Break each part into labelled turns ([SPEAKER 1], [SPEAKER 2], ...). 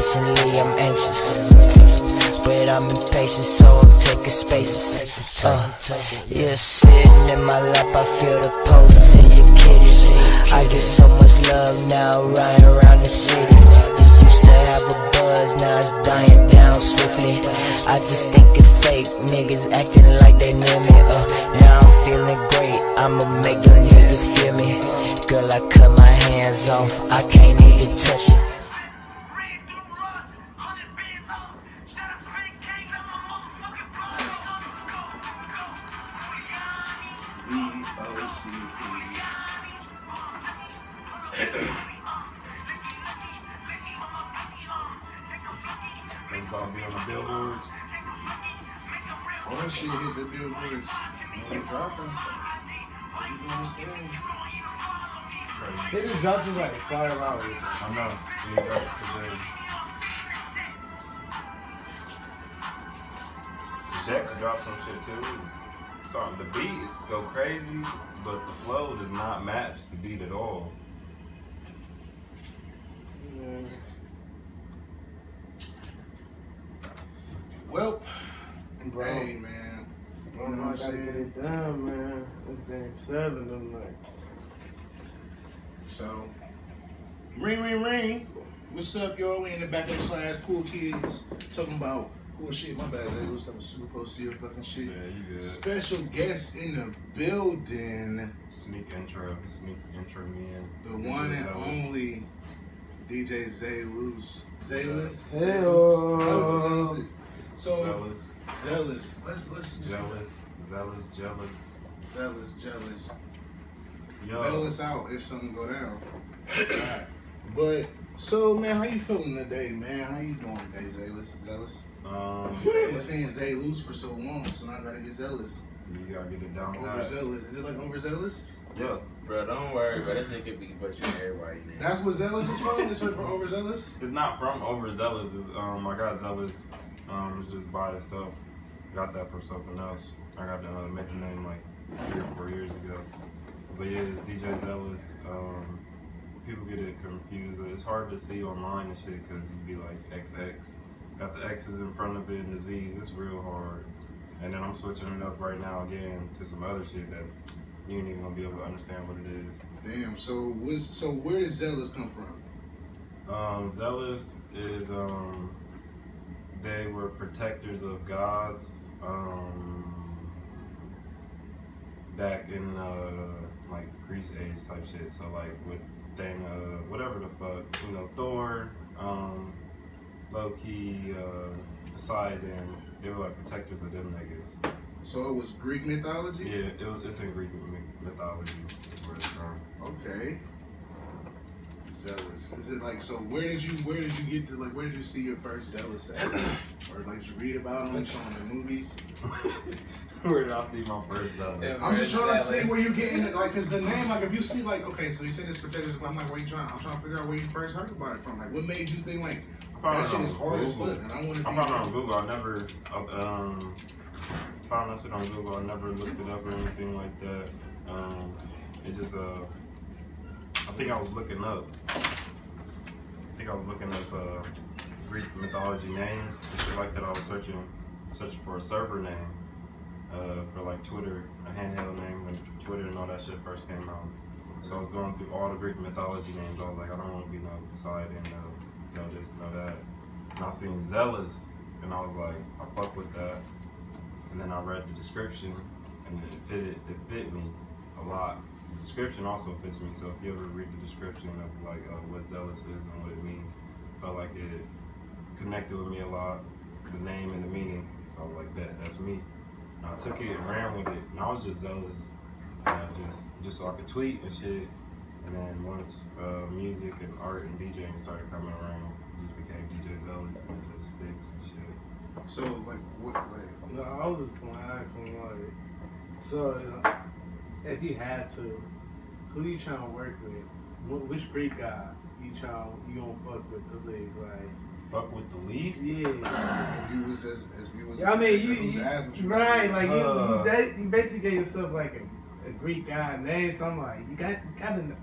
[SPEAKER 1] patiently, I'm anxious. But I'm impatient, so I'm taking spaces. Yeah, sitting in my lap, I feel the pulse in your kitty. I get so much love now, riding around the city. You used to have a buzz, now it's dying down swiftly. I just think it's fake, niggas acting like they near me. Now I'm feeling great, I'ma make them niggas feel me. Girl, I cut my hands off, I can't even touch it.
[SPEAKER 2] Think about being on the billboards.
[SPEAKER 3] All that shit hit the billboards. When they dropping.
[SPEAKER 4] They just dropped it like 5 hours.
[SPEAKER 2] I know. Yeah, right. Jax dropped some shit too. So the beat go crazy, but the flow does not match the beat at all.
[SPEAKER 4] Yeah.
[SPEAKER 3] Well,
[SPEAKER 4] Bro.
[SPEAKER 3] hey man. You know what I'm
[SPEAKER 4] I gotta get
[SPEAKER 3] saying?
[SPEAKER 4] it done, man. It's game 7 tonight.
[SPEAKER 3] So, ring. What's up, y'all? We in the back of the class, cool kids, talking about cool shit. My bad, Zelus. I'm super close to your fucking shit.
[SPEAKER 2] Yeah, you good.
[SPEAKER 3] Special guest in the building.
[SPEAKER 2] Sneak intro me in.
[SPEAKER 3] The one and only DJ Zelus. Zelus?
[SPEAKER 4] Hello.
[SPEAKER 3] So,
[SPEAKER 2] Zelus.
[SPEAKER 3] Let's just jealous.
[SPEAKER 2] Yo.
[SPEAKER 3] Bail us out if something go down. Alright. But so man, how you feeling today, man? How you doing today, Zelus? Been saying Zelus for so long, so now I gotta get zealous.
[SPEAKER 2] You gotta get it down pat.
[SPEAKER 3] Overzealous. Is it like overzealous?
[SPEAKER 2] Yeah.
[SPEAKER 5] Bro, don't worry, bro. That nigga be butchering everybody now.
[SPEAKER 3] That's what zealous is from? It's from overzealous?
[SPEAKER 2] It's not from overzealous. It's, I got zealous. It's just by itself. Got that from something else. I got to make the name like 3 or 4 years ago. But yeah, it's DJ Zelus. People get it confused. It's hard to see online and shit because you be like XX. Got the X's in front of it and the Z's. It's real hard. And then I'm switching it up right now again to some other shit that you ain't even gonna be able to understand what it is.
[SPEAKER 3] Damn. So where does zealous come from?
[SPEAKER 2] Zelus is they were protectors of gods back in like Greece age type shit. So like with whatever the fuck, Thor, Loki, Poseidon, they were like protectors of them niggas.
[SPEAKER 3] So it was Greek mythology?
[SPEAKER 2] Yeah, it's in Greek mythology is where it's from.
[SPEAKER 3] Okay. Zealous. Is it like, so where did you get to, like, where did you see your first Zealous at? Or like, did you read about them, show them in movies?
[SPEAKER 2] Where did I see my first Zelus?
[SPEAKER 3] I'm just trying to see where you're getting it, like, cause the name, like, if you see, like, okay, so you said this protectors, I'm like, I'm trying to figure out where you first heard about it from. Like, what made you think, like, that shit is hard as fuck, and I want to be...
[SPEAKER 2] I found it on Google. I never, found that shit on Google. I never looked it up or anything like that. It just, I think I was looking up Greek mythology names and shit like that. I was searching for a server name for like Twitter, a handheld name when Twitter and all that shit first came out. So I was going through all the Greek mythology names. I was like, I don't want to be no Poseidon, this, that. And I seen Zelus, and I was like, I fuck with that. And then I read the description, and it fit me a lot. The description also fits me, so if you ever read the description of like what Zelus is and what it means, I felt like it connected with me a lot, the name and the meaning. So I was like, that's me. And I took it and ran with it, and I was just zealous, just so I could tweet and shit. And then once music and art and DJing started coming around, it just became DJ Zelus and it just sticks and shit.
[SPEAKER 3] So, like, what,
[SPEAKER 4] No, I was just gonna ask him, like, so if you had to, who you trying to work with? Which Greek guy you gonna fuck with the least? Like,
[SPEAKER 2] Fuck with the least?
[SPEAKER 4] yeah.
[SPEAKER 3] if you was
[SPEAKER 4] I mean, you right, like you basically gave yourself like a Greek guy name, so I'm like, you gotta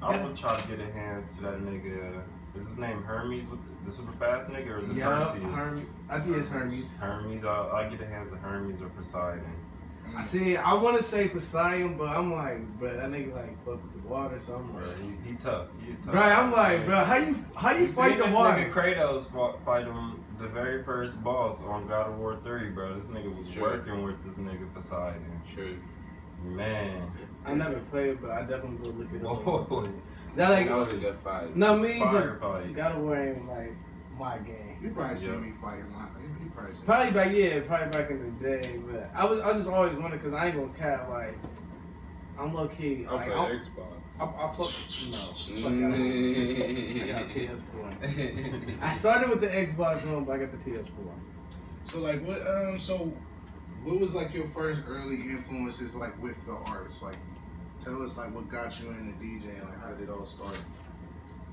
[SPEAKER 2] I would try to get a hands to that nigga Is his name Hermes with the super fast nigga, or is it
[SPEAKER 4] Yeah,
[SPEAKER 2] Perseus?
[SPEAKER 4] I think it's Hermes.
[SPEAKER 2] Hermes, I get the hands of Hermes or Poseidon.
[SPEAKER 4] I see. I want to say Poseidon, but I'm like, bro, that nigga like fuck with the water, so I'm
[SPEAKER 2] Bro,
[SPEAKER 4] like,
[SPEAKER 2] he tough. He tough.
[SPEAKER 4] right? I'm like, bro, how you fight the
[SPEAKER 2] this
[SPEAKER 4] water?
[SPEAKER 2] nigga Kratos fight him the very first boss on God of War 3, bro. This nigga was working with this nigga Poseidon.
[SPEAKER 5] True.
[SPEAKER 2] Man.
[SPEAKER 4] I never played, but I definitely go look it up.
[SPEAKER 2] Whoa.
[SPEAKER 5] That was a good fight.
[SPEAKER 4] No, me
[SPEAKER 2] Fire
[SPEAKER 4] just
[SPEAKER 2] fight.
[SPEAKER 4] God of War ain't like my game.
[SPEAKER 3] You probably seen me fighting. You probably seen
[SPEAKER 4] Probably back in the day, but I just always wanted, because I ain't gonna cap, like, I'm low key.
[SPEAKER 6] I
[SPEAKER 4] Like,
[SPEAKER 6] play
[SPEAKER 4] I
[SPEAKER 6] Xbox.
[SPEAKER 4] fuck, no. Fuck out. I got a PS4. I started with the Xbox One, but I got the PS4.
[SPEAKER 3] So like what was like your first early influences like with the arts? Like tell us like what got you into DJing, like how did it all start?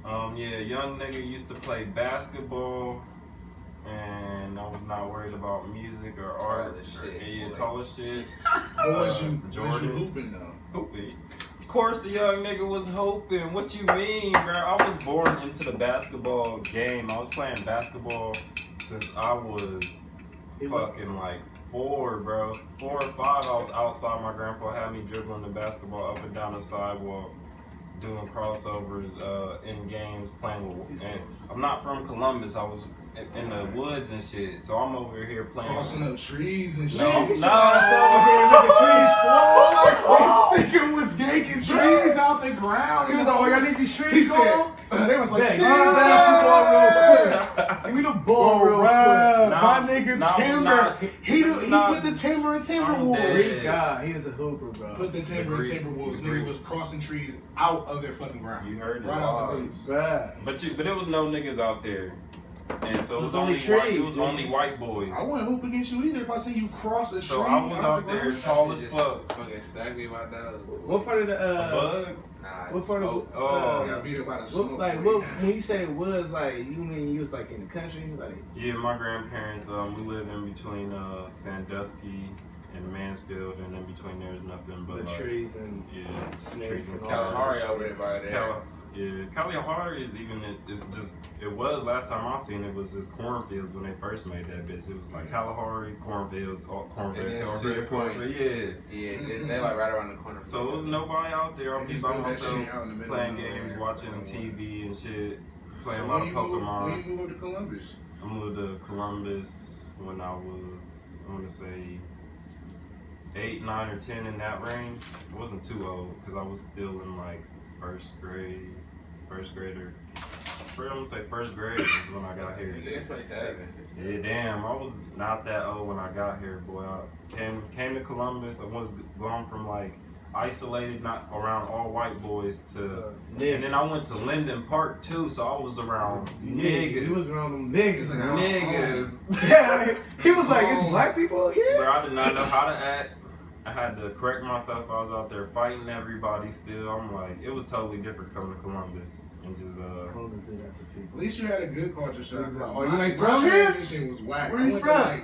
[SPEAKER 2] Yeah, young nigga used to play basketball, and I was not worried about music or art. Tall as shit.
[SPEAKER 3] What was you
[SPEAKER 2] Jordans.
[SPEAKER 3] hooping though?
[SPEAKER 2] Hooping. Of course, a young nigga was hoping. What you mean, bro? I was born into the basketball game. I was playing basketball since I was fucking like 4, bro. 4 or 5, I was outside. My grandpa had me dribbling the basketball up and down the sidewalk, doing crossovers in games, playing with. And I'm not from Columbus. I was in the woods and shit. So I'm over here playing.
[SPEAKER 3] Crossing up trees and shit.
[SPEAKER 2] No.
[SPEAKER 4] Over here making trees fall.
[SPEAKER 3] This nigga was yanking trees out the ground.
[SPEAKER 4] He was like, I need these trees
[SPEAKER 3] He said,
[SPEAKER 4] gone.
[SPEAKER 3] they was like,
[SPEAKER 4] Yeah, give me the basketball real quick. Give me the ball real quick.
[SPEAKER 3] My nigga Timber. He put the timber in Timberwolves.
[SPEAKER 4] Rich guy, he was a hooper, bro.
[SPEAKER 3] Put the timber in Timberwolves. Nigga was crossing trees out of their fucking ground.
[SPEAKER 2] You heard it.
[SPEAKER 3] Right out the boots.
[SPEAKER 4] Right.
[SPEAKER 2] But it was no niggas out there. And so it was
[SPEAKER 4] only
[SPEAKER 2] only
[SPEAKER 4] trees,
[SPEAKER 2] white, it was
[SPEAKER 4] man.
[SPEAKER 2] only white boys.
[SPEAKER 3] I wouldn't hoop against you either if I see you cross the street.
[SPEAKER 2] So I was out
[SPEAKER 3] the
[SPEAKER 2] there
[SPEAKER 3] ground.
[SPEAKER 2] tall as fuck.
[SPEAKER 5] Fucking stack me my dog.
[SPEAKER 4] What part of the
[SPEAKER 2] A bug?
[SPEAKER 5] Nah,
[SPEAKER 4] what part of
[SPEAKER 3] I got beat up by the smoke.
[SPEAKER 4] when you say was, like, you mean you was like in the country, like?
[SPEAKER 2] Yeah, my grandparents, we lived in between Sandusky and Mansfield, and in between there's nothing but
[SPEAKER 4] The
[SPEAKER 2] like,
[SPEAKER 4] trees and
[SPEAKER 2] snakes
[SPEAKER 4] snakes
[SPEAKER 2] and
[SPEAKER 4] and
[SPEAKER 5] Kalahari over there by there.
[SPEAKER 2] Kalahari is even, it's just, it was last time I seen it was just cornfields when they first made that bitch. It was like Kalahari, cornfields, cornfield,
[SPEAKER 5] Yeah, they like right around the corner.
[SPEAKER 2] So it was nobody out there. I was just by
[SPEAKER 3] Built that
[SPEAKER 2] myself
[SPEAKER 3] shit out in the middle
[SPEAKER 2] playing
[SPEAKER 3] of
[SPEAKER 2] games,
[SPEAKER 3] nowhere.
[SPEAKER 2] watching TV and shit, playing
[SPEAKER 3] So
[SPEAKER 2] a lot of
[SPEAKER 3] when
[SPEAKER 2] Pokemon.
[SPEAKER 3] you moved to Columbus?
[SPEAKER 2] I moved to Columbus when I was, I want to say, 8, 9, or 10 in that range. I wasn't too old because I was still in like first grader. I'm gonna say first grade was when I got here. Yeah, damn, I was not that old when I got here, boy. I came to Columbus. I was going from like isolated, not around all white boys to, and then I went to Linden Park too, so I was around niggas.
[SPEAKER 4] He was around them niggas.
[SPEAKER 2] Niggas.
[SPEAKER 4] Yeah, he was like, "It's black people here."
[SPEAKER 2] Bro, I did not know how to act. I had to correct myself. I was out there fighting everybody still. I'm like, it was totally different coming to Columbus and just
[SPEAKER 4] Columbus did that to people.
[SPEAKER 3] At least you had a good culture shock.
[SPEAKER 4] Oh, you ain't from here?
[SPEAKER 3] Transition was whack.
[SPEAKER 4] Where you
[SPEAKER 3] I went
[SPEAKER 4] from?
[SPEAKER 3] To, like,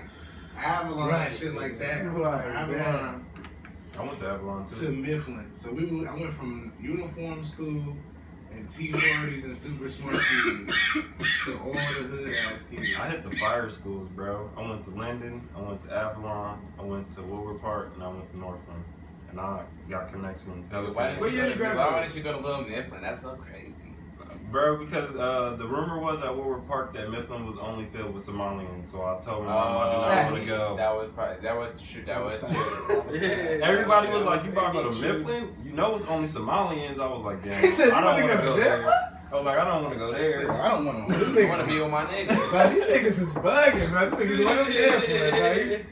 [SPEAKER 3] Avalon
[SPEAKER 4] Right.
[SPEAKER 3] and shit like that.
[SPEAKER 4] Right,
[SPEAKER 3] Avalon
[SPEAKER 2] I went to Avalon
[SPEAKER 3] to
[SPEAKER 2] too.
[SPEAKER 3] Mifflin. So I went from uniform school and T-40s and super smart kids to all the hood ass kids.
[SPEAKER 2] I hit the fire schools, bro. I went to Linden, I went to Avalon, I went to Woodward Park, and I went to Northland. And I got connections.
[SPEAKER 5] Why didn't you go to Little Mifflin? That's so crazy.
[SPEAKER 2] Bro, because the rumor was at Woodward Park that Mifflin was only filled with Somalians, so I told my mom I did not want to go.
[SPEAKER 5] That was true.
[SPEAKER 2] Everybody was like, "You about to go to Mifflin? You know it's only Somalians." I was like, "Damn,
[SPEAKER 4] He said,
[SPEAKER 2] I don't
[SPEAKER 4] "You
[SPEAKER 2] want to
[SPEAKER 4] wanna
[SPEAKER 2] go
[SPEAKER 4] go to
[SPEAKER 2] there." I was like, "I don't want to go there."
[SPEAKER 3] I don't want to.
[SPEAKER 5] I want to be with my niggas.
[SPEAKER 4] Bro, these niggas is bugging, man. These niggas want to man.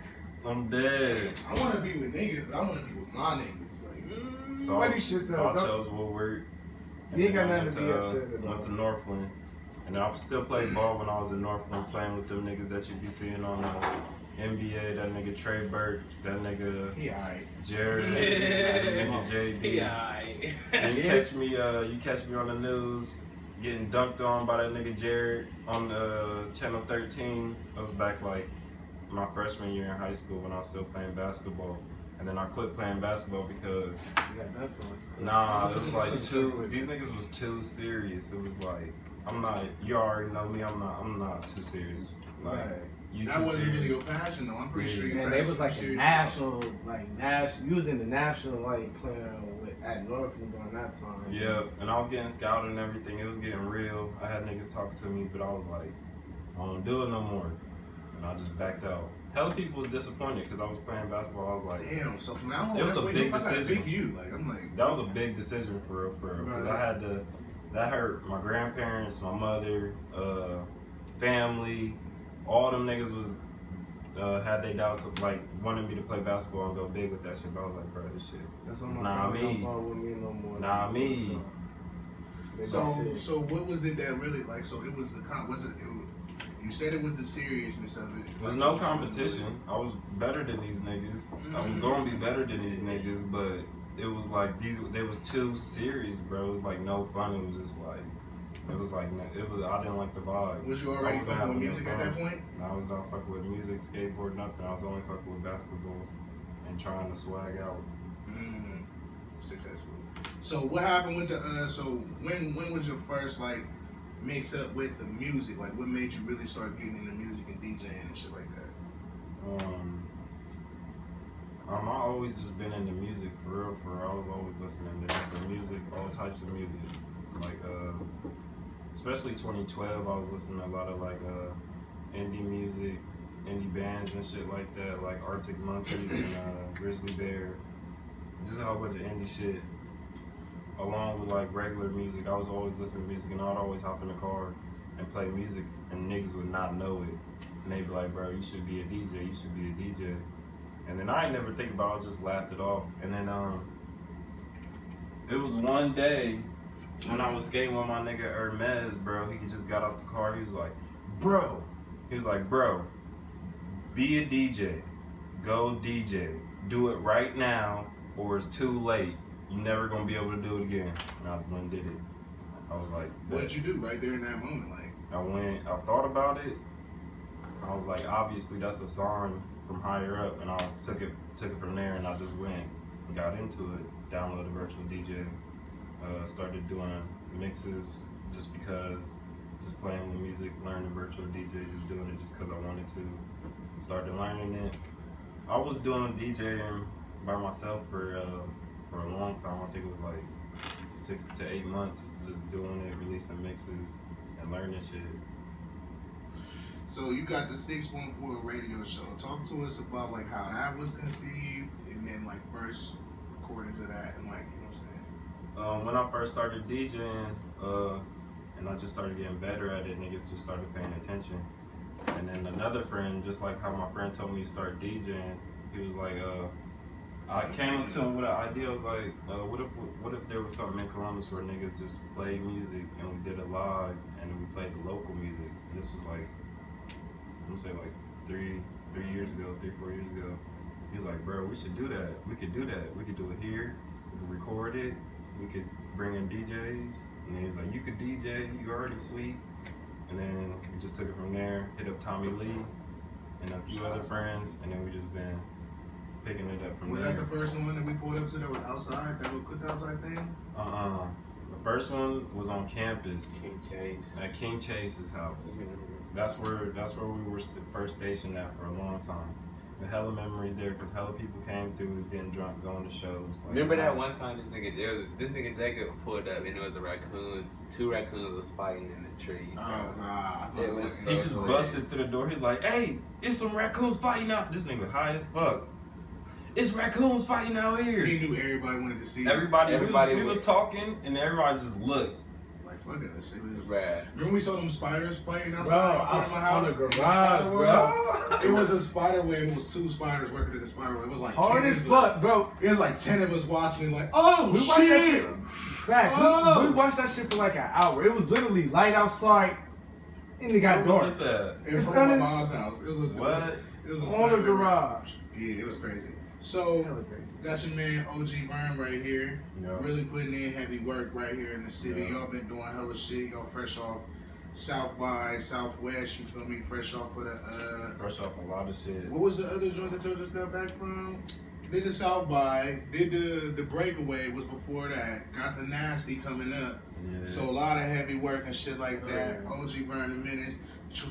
[SPEAKER 2] I'm dead.
[SPEAKER 3] I want to be with niggas, but I want to be with my niggas. Like,
[SPEAKER 2] So,
[SPEAKER 4] Why do you shit
[SPEAKER 2] so I
[SPEAKER 4] though?
[SPEAKER 2] chose Woodward.
[SPEAKER 4] You ain't got
[SPEAKER 2] And
[SPEAKER 4] nothing
[SPEAKER 2] I
[SPEAKER 4] to
[SPEAKER 2] went
[SPEAKER 4] be upset about.
[SPEAKER 2] Went to Northland. And I still played ball when I was in Northland, playing with them niggas that you be seeing on the NBA. That nigga Trey Burke, that nigga
[SPEAKER 4] He alright.
[SPEAKER 2] Jared, that nigga JB.
[SPEAKER 5] Yeah.
[SPEAKER 2] And you catch me on the news getting dunked on by that nigga Jared on Channel 13. That was back like my freshman year in high school when I was still playing basketball. And then I quit playing basketball because
[SPEAKER 4] You got nothing.
[SPEAKER 2] nah, it was like these niggas was too serious. It was like I'm not. You already know me. I'm not too serious. Like,
[SPEAKER 4] Right.
[SPEAKER 2] You
[SPEAKER 3] that wasn't really your passion though. I'm pretty sure you.
[SPEAKER 4] Man, they was like a national, you was in the national, like playing at Northland during that time.
[SPEAKER 2] Yeah, and I was getting scouted and everything. It was getting real. I had niggas talking to me, but I was like, I don't do it no more, and I just backed out. Hella people was disappointed because I was playing basketball. I was like,
[SPEAKER 3] damn. So from now on,
[SPEAKER 2] it was a big decision.
[SPEAKER 3] You like, I'm like,
[SPEAKER 2] that was a big decision for real, because I had to. That hurt my grandparents, my mother, family. All them niggas was had they doubts of like wanting me to play basketball and go big with that shit. But I was like, bro, this shit.
[SPEAKER 4] That's what
[SPEAKER 2] Nah, me. Nah, me.
[SPEAKER 3] So what was it that really like? So it was the you said it was the seriousness of it.
[SPEAKER 2] There was no competition. I was better than these niggas. I was gonna be better than these niggas, but it was like they was too serious, bro. It was like no fun. It was just like. I didn't like the vibe.
[SPEAKER 3] Was you already fucking with music at that point?
[SPEAKER 2] No, I was not fucking with music, skateboard, nothing. I was only fucking with basketball and trying to swag out.
[SPEAKER 3] Successful. So what happened with the so when was your first like mix up with the music? Like what made you really start getting into music and DJing and shit like that?
[SPEAKER 2] I always just been into music for real. I was always listening to different music, all types of music. Like especially 2012, I was listening to a lot of like indie music, indie bands and shit like that, like Arctic Monkeys and Grizzly Bear. Just a whole bunch of indie shit. Along with like regular music, I was always listening to music, and I'd always hop in the car and play music, and niggas would not know it. And they'd be like, bro, you should be a DJ, you should be a DJ. And then I ain't never think about it, I just laughed it off. And then it was one day when I was skating with my nigga Hermes, bro, he just got out the car, he was like, bro, be a DJ, go DJ, do it right now or it's too late. You're never gonna be able to do it again. And I went and did it. I was like,
[SPEAKER 3] what did you do right there in that moment? Like,
[SPEAKER 2] I thought about it. I was like, obviously that's a sign from higher up, and I took it from there, and I just went and got into it, downloaded virtual DJ. Started doing mixes just because, just playing with music, learning virtual DJ, just doing it just because I wanted to. Started learning it. I was doing DJing by myself for a long time. I think it was like 6 to 8 months, just doing it, releasing mixes and learning shit.
[SPEAKER 3] So you got the 614 radio show. Talk to us about like how that was conceived, and then like first recordings of that, and like, you know what I'm saying.
[SPEAKER 2] When I first started DJing, and I just started getting better at it, niggas just started paying attention. And then another friend, just like how my friend told me to start DJing, he was like, I came up to him with an idea. I was like, what if there was something in Columbus where niggas just played music and we did it live and we played the local music? And this was like, I'm gonna say like 4 years ago. He was like, bro, we should do that. We could do that. We could do it here. We could record it. We could bring in DJs. And then he was like, you could DJ. You already sweet. And then we just took it from there. Hit up Tommy Lee and a few other friends, and then we just been picking it up from there.
[SPEAKER 3] Was that the first one that we pulled up to that was outside, that little cookout type thing?
[SPEAKER 2] The first one was on campus.
[SPEAKER 5] King Chase.
[SPEAKER 2] At King Chase's house. That's where we were first stationed at for a long time. The hella memories there, because hella people came through, was getting drunk, going to shows. Like,
[SPEAKER 5] remember that one time this nigga Jacob pulled up and it was two raccoons was fighting in the tree.
[SPEAKER 3] Oh god.
[SPEAKER 2] He just busted through the door. He's like, hey, it's some raccoons fighting out. This nigga high as fuck. It's raccoons fighting out here.
[SPEAKER 3] He knew everybody wanted to see
[SPEAKER 2] everybody we was talking, and everybody just looked.
[SPEAKER 3] Like, fuck that shit.
[SPEAKER 5] Right.
[SPEAKER 3] Remember we saw them spiders fighting outside?
[SPEAKER 4] Bro, I was on the garage, bro.
[SPEAKER 3] It was a spider wave. It was 2 spiders working at the spider wave. It was like
[SPEAKER 4] hard as fuck, bro.
[SPEAKER 3] It was like 10 of us watching, like, oh,
[SPEAKER 4] we
[SPEAKER 3] shit.
[SPEAKER 4] watched that shit. Fact, we watched that shit for like an hour. It was literally light outside, and it got dark.
[SPEAKER 2] What's this at?
[SPEAKER 3] In front of my mom's house. It was
[SPEAKER 2] what?
[SPEAKER 3] It was a
[SPEAKER 4] on the garage.
[SPEAKER 3] Yeah, it was crazy. So, got your man OG Vern right here.
[SPEAKER 2] Yep.
[SPEAKER 3] Really putting in heavy work right here in the city. Y'all been doing hella shit. Y'all fresh off South by Southwest. You feel me? Fresh off of the
[SPEAKER 2] fresh off a lot of shit.
[SPEAKER 3] What was the other joint that you just got back from? Did the South by, did the breakaway was before that. Got the Nasty coming up.
[SPEAKER 2] Yeah.
[SPEAKER 3] So a lot of heavy work and shit like that. OG Burning Minutes.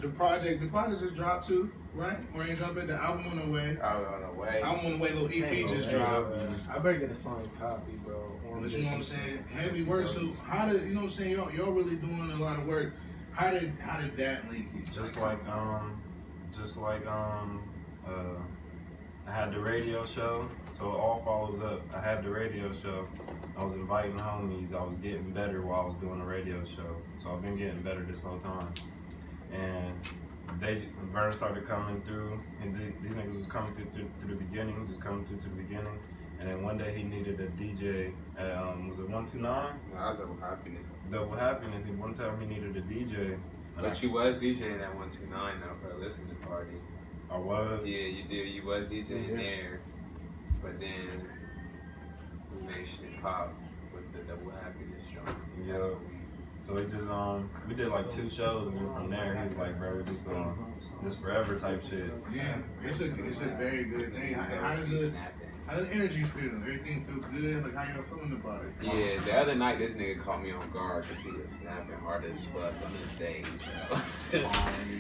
[SPEAKER 3] The project just dropped too, right? Or ain't dropped it? The album on the way.
[SPEAKER 5] Album on the way.
[SPEAKER 3] Album on the way. Little EP just dropped.
[SPEAKER 4] I better get a song copy, bro.
[SPEAKER 3] But you know what I'm saying? Heavy work. So how did you know what I'm saying? Y'all really doing a lot of work. How did that link you?
[SPEAKER 2] Just like I had the radio show, so it all follows up. I had the radio show. I was inviting homies. I was getting better while I was doing the radio show. So I've been getting better this whole time. And Vern started coming through, and these niggas was coming through the beginning, just coming through to the beginning. And then one day he needed a DJ at, was it 129?
[SPEAKER 5] Nah, Double Happiness.
[SPEAKER 2] Double Happiness. And one time he needed a DJ.
[SPEAKER 5] But you was DJing at 129 though for a listening party.
[SPEAKER 2] I was?
[SPEAKER 5] Yeah, you did. You was DJing there. But then we made shit pop with the Double Happiness joint.
[SPEAKER 2] Yeah. So we just we did like 2 shows, and then from there he was like, bro, we just doing this forever type shit.
[SPEAKER 3] Yeah, it's a very good thing. How does the energy feel? Everything feel good? Like how y'all feeling about it?
[SPEAKER 5] Yeah, the other night this nigga caught me on guard because he was snapping hard as fuck on his days, bro.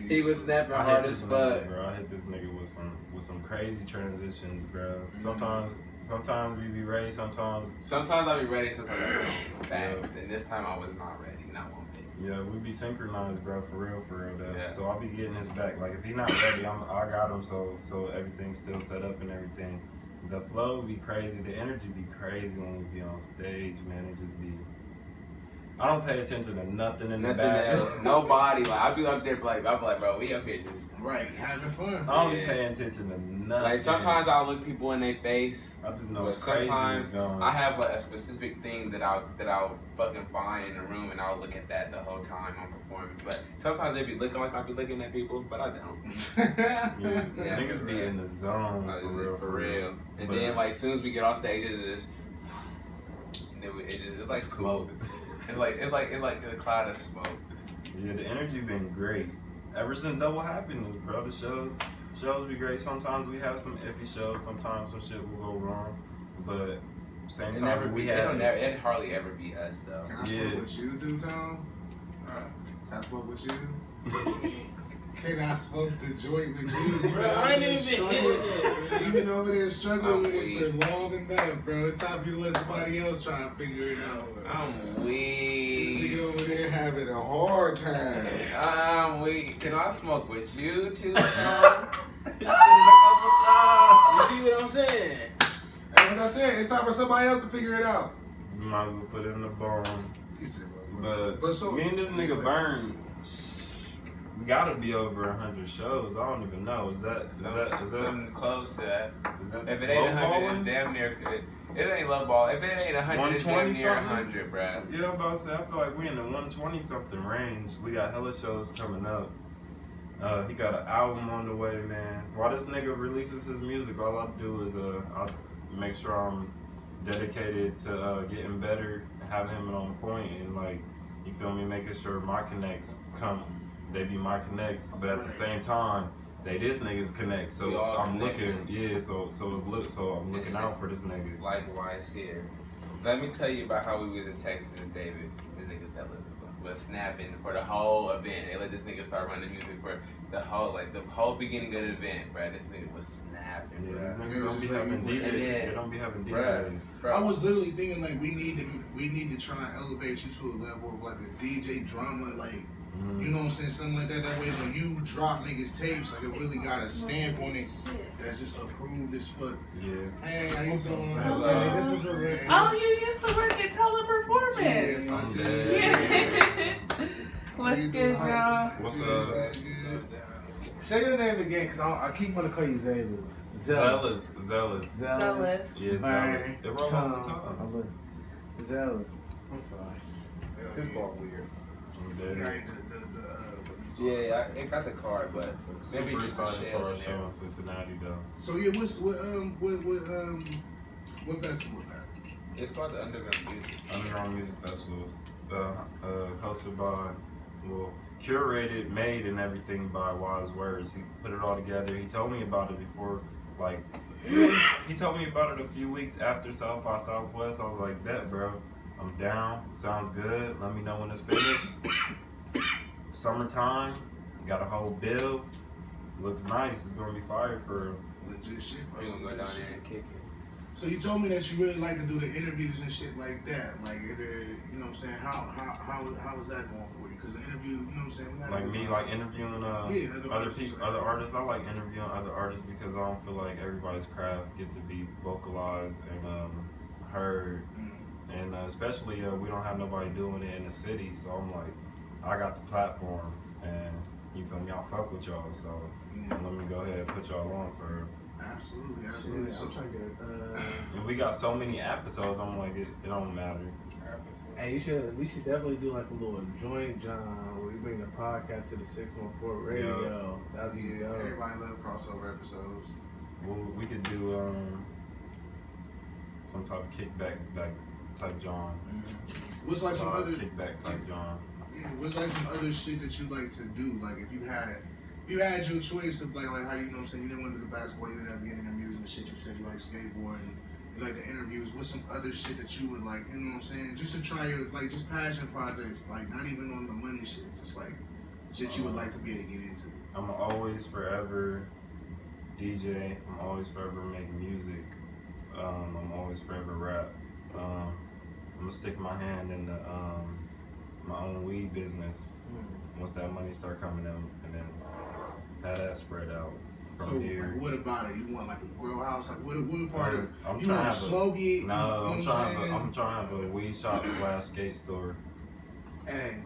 [SPEAKER 5] He was snapping hard as fuck.
[SPEAKER 2] Bro, I hit this nigga with some crazy transitions, bro. Sometimes we be ready, sometimes
[SPEAKER 5] I be ready, sometimes I don't. Facts. And this time I was not ready, not one bit.
[SPEAKER 2] Yeah, we be synchronized, bro, for real though.
[SPEAKER 5] Yeah.
[SPEAKER 2] So I'll be getting his back. Like if he not ready, I got him. So everything's still set up and everything. The flow be crazy, the energy be crazy when we be on stage, man. It just be. I don't pay attention to nothing in the back.
[SPEAKER 5] Else. Nobody. Like I be up there like bro, we up here just
[SPEAKER 3] having fun.
[SPEAKER 2] I don't be paying attention to nothing.
[SPEAKER 5] Like sometimes I'll look people in their face.
[SPEAKER 2] I just know
[SPEAKER 5] but
[SPEAKER 2] it's crazy.
[SPEAKER 5] Sometimes I have a specific thing that I'll fucking find in the room and I'll look at that the whole time I'm performing. But sometimes they be looking like I be looking at people, but I don't.
[SPEAKER 2] Yeah, niggas be in the zone
[SPEAKER 5] for real. And then like as soon as we get off stage, it's like smoke. It's like a cloud of smoke.
[SPEAKER 2] Yeah, the energy been great ever since Double Happiness, bro. The shows be great. Sometimes we have some iffy shows. Sometimes some shit will go wrong, but same time
[SPEAKER 5] it hardly ever be us though.
[SPEAKER 3] Can I smoke with you too, Tom? Can I smoke with you? Can I smoke the joint with you? Bro, I ain't even hit it. You've been over there struggling with it for long enough, bro. It's time for you to let somebody else try and figure it out.
[SPEAKER 5] I'm weak.
[SPEAKER 3] You over there having a hard time.
[SPEAKER 5] I'm weak. Can I smoke with you too, Tom?
[SPEAKER 2] You see
[SPEAKER 5] what I'm saying?
[SPEAKER 3] And like I said, it's time for somebody else to figure it out.
[SPEAKER 2] You might as well put it in the barn.
[SPEAKER 3] He said,
[SPEAKER 2] but so me and this nigga Vern, we gotta be over 100 shows. I don't even know. Is that
[SPEAKER 5] something close to that?
[SPEAKER 2] Is that
[SPEAKER 5] if it ain't 100, it's damn near. It ain't low ball. If it ain't 100, it's damn near 100, bro.
[SPEAKER 2] Yeah, I'm about to say. I feel like we in the 120 something range. We got hella shows coming up. He got an album on the way, man. While this nigga releases his music, all I do is I'll make sure I'm dedicated to getting better, having him on point, and like, you feel me, making sure my connects come. They be my connects, but at the same time, they this nigga's connect. So I'm looking, So I'm looking out for this nigga.
[SPEAKER 5] Likewise here. Let me tell you about how we was in Texas and David. This nigga Zelus was snapping for the whole event. They let this nigga start running music for the whole beginning of the event, bro. This nigga was snapping, bro.
[SPEAKER 2] These niggas don't be having DJs. They don't be having DJs.
[SPEAKER 3] Bro. I was literally thinking like we need to try and elevate you to a level of like a DJ drama, like. You know what I'm saying? Something like that. That way when you drop niggas tapes, like it really got a stamp on it that's just approved as fuck.
[SPEAKER 2] Yeah.
[SPEAKER 3] Hey, how you doing?
[SPEAKER 6] Oh, you used to work at Teleperformance.
[SPEAKER 3] Yes, I'm dead.
[SPEAKER 6] What's good, y'all?
[SPEAKER 2] What's up?
[SPEAKER 4] Say your name again, because I keep wanting to call you Zelus.
[SPEAKER 2] Zelus.
[SPEAKER 6] Zelus.
[SPEAKER 2] Yeah, Zelus. It rolled off the tongue.
[SPEAKER 4] Zelus. I'm sorry. This ball weird.
[SPEAKER 5] Yeah, I got the card, but maybe just a shell in there.
[SPEAKER 2] In Cincinnati though.
[SPEAKER 3] So yeah, what festival is that?
[SPEAKER 5] It's called the
[SPEAKER 2] Underground Music Festival. Hosted by, curated, made, and everything by Wise Words. He put it all together. He told me about it before, he told me about it a few weeks after South by Southwest. I was like, bet, bro. I'm down. Sounds good. Let me know when it's finished. Summertime. Got a whole bill. Looks nice. It's gonna be fire for
[SPEAKER 3] legit shit.
[SPEAKER 5] We're gonna go down there and kick it.
[SPEAKER 3] So you told me that you really like to do the interviews and shit like that. Like, you know what I'm saying? How is that going for you? Because the interview, you know what I'm saying? We
[SPEAKER 2] like me, like interviewing other people, other artists. I like interviewing other artists because I don't feel like everybody's craft get to be vocalized and heard. And especially we don't have nobody doing it in the city, so I'm like, I got the platform, and you feel me? I fuck with y'all, so let me go ahead and put y'all on for.
[SPEAKER 3] Absolutely.
[SPEAKER 4] Yeah,
[SPEAKER 3] So,
[SPEAKER 4] I'm trying to get
[SPEAKER 2] and we got so many episodes. I'm like, it don't matter.
[SPEAKER 4] Hey, we should definitely do like a little joint, John, where we bring the podcast to the 614 radio. That'd be dope.
[SPEAKER 3] Everybody love crossover episodes.
[SPEAKER 2] Well, we could do some type of kickback type John.
[SPEAKER 3] What's like some other
[SPEAKER 2] kickback type John?
[SPEAKER 3] Yeah, what's like some other shit that you like to do? Like if you had your choice of like how you know what I'm saying, you didn't want to do the basketball, you didn't have to get in the music and shit, you said you like skateboarding, you like the interviews, what's some other shit that you would like, you know what I'm saying, just to try your like just passion projects, like not even on the money shit, just like shit you would like to be able to get into?
[SPEAKER 2] I'm always forever DJ, I'm always forever make music, I'm always forever rap. I'm gonna stick my hand in the my own weed business once that money start coming in, and then have that spread out from here.
[SPEAKER 3] Like, what about it? You want like a grow house? Like what part of
[SPEAKER 2] I'm
[SPEAKER 3] you
[SPEAKER 2] trying
[SPEAKER 3] want
[SPEAKER 2] to
[SPEAKER 3] to smoke it?
[SPEAKER 2] No, I'm trying to have a weed shop / skate store.
[SPEAKER 4] Hey,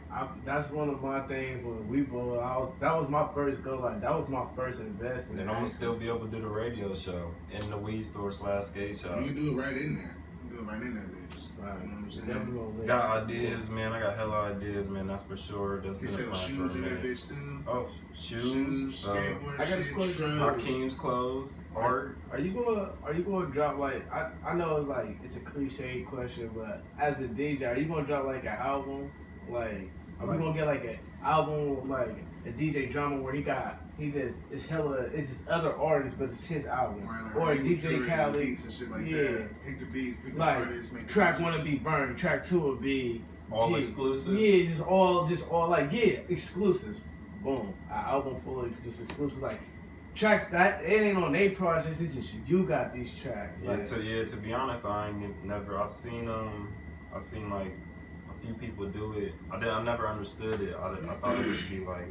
[SPEAKER 4] that's one of my things when we both. That was my first go. Like that was my first investment.
[SPEAKER 2] Then I'm gonna still be able to do the radio show in the weed store / skate shop.
[SPEAKER 3] You can do it right in there. You can do it right in that bitch.
[SPEAKER 4] Right.
[SPEAKER 3] You know what I'm saying?
[SPEAKER 2] Got ideas, man. I got hella ideas, man. That's for sure. That's
[SPEAKER 3] You
[SPEAKER 2] been a
[SPEAKER 3] sell
[SPEAKER 2] plan
[SPEAKER 3] shoes
[SPEAKER 2] for a
[SPEAKER 3] in that
[SPEAKER 2] minute.
[SPEAKER 3] bitch too.
[SPEAKER 2] Oh, shoes.
[SPEAKER 3] Skateboard
[SPEAKER 4] I got a
[SPEAKER 3] shit,
[SPEAKER 4] question.
[SPEAKER 3] drugs.
[SPEAKER 2] Hakeem's clothes, art.
[SPEAKER 4] Are you gonna drop like I know it's like it's a cliche question, but as a DJ, are you gonna drop like an album? Like are we gonna get like an album like a DJ drama where it's just other artists but it's his album,
[SPEAKER 3] Right,
[SPEAKER 4] or a
[SPEAKER 3] you
[SPEAKER 4] DJ
[SPEAKER 3] curate the
[SPEAKER 4] Khaled?
[SPEAKER 3] beats and shit like
[SPEAKER 4] Yeah.
[SPEAKER 3] that. Pick the beats, pick the
[SPEAKER 4] Like
[SPEAKER 3] artists, make the
[SPEAKER 4] track
[SPEAKER 3] music.
[SPEAKER 4] one would be Burn, track two would be
[SPEAKER 2] All
[SPEAKER 4] G.
[SPEAKER 2] exclusive?
[SPEAKER 4] Yeah, just all like exclusives. Boom, an album full of exclusives like. Tracks that it ain't on their projects. It's just you got these tracks.
[SPEAKER 2] Yeah,
[SPEAKER 4] Like,
[SPEAKER 2] to be honest, I ain't never. I've seen like a few people do it. I never understood it. I thought it would be like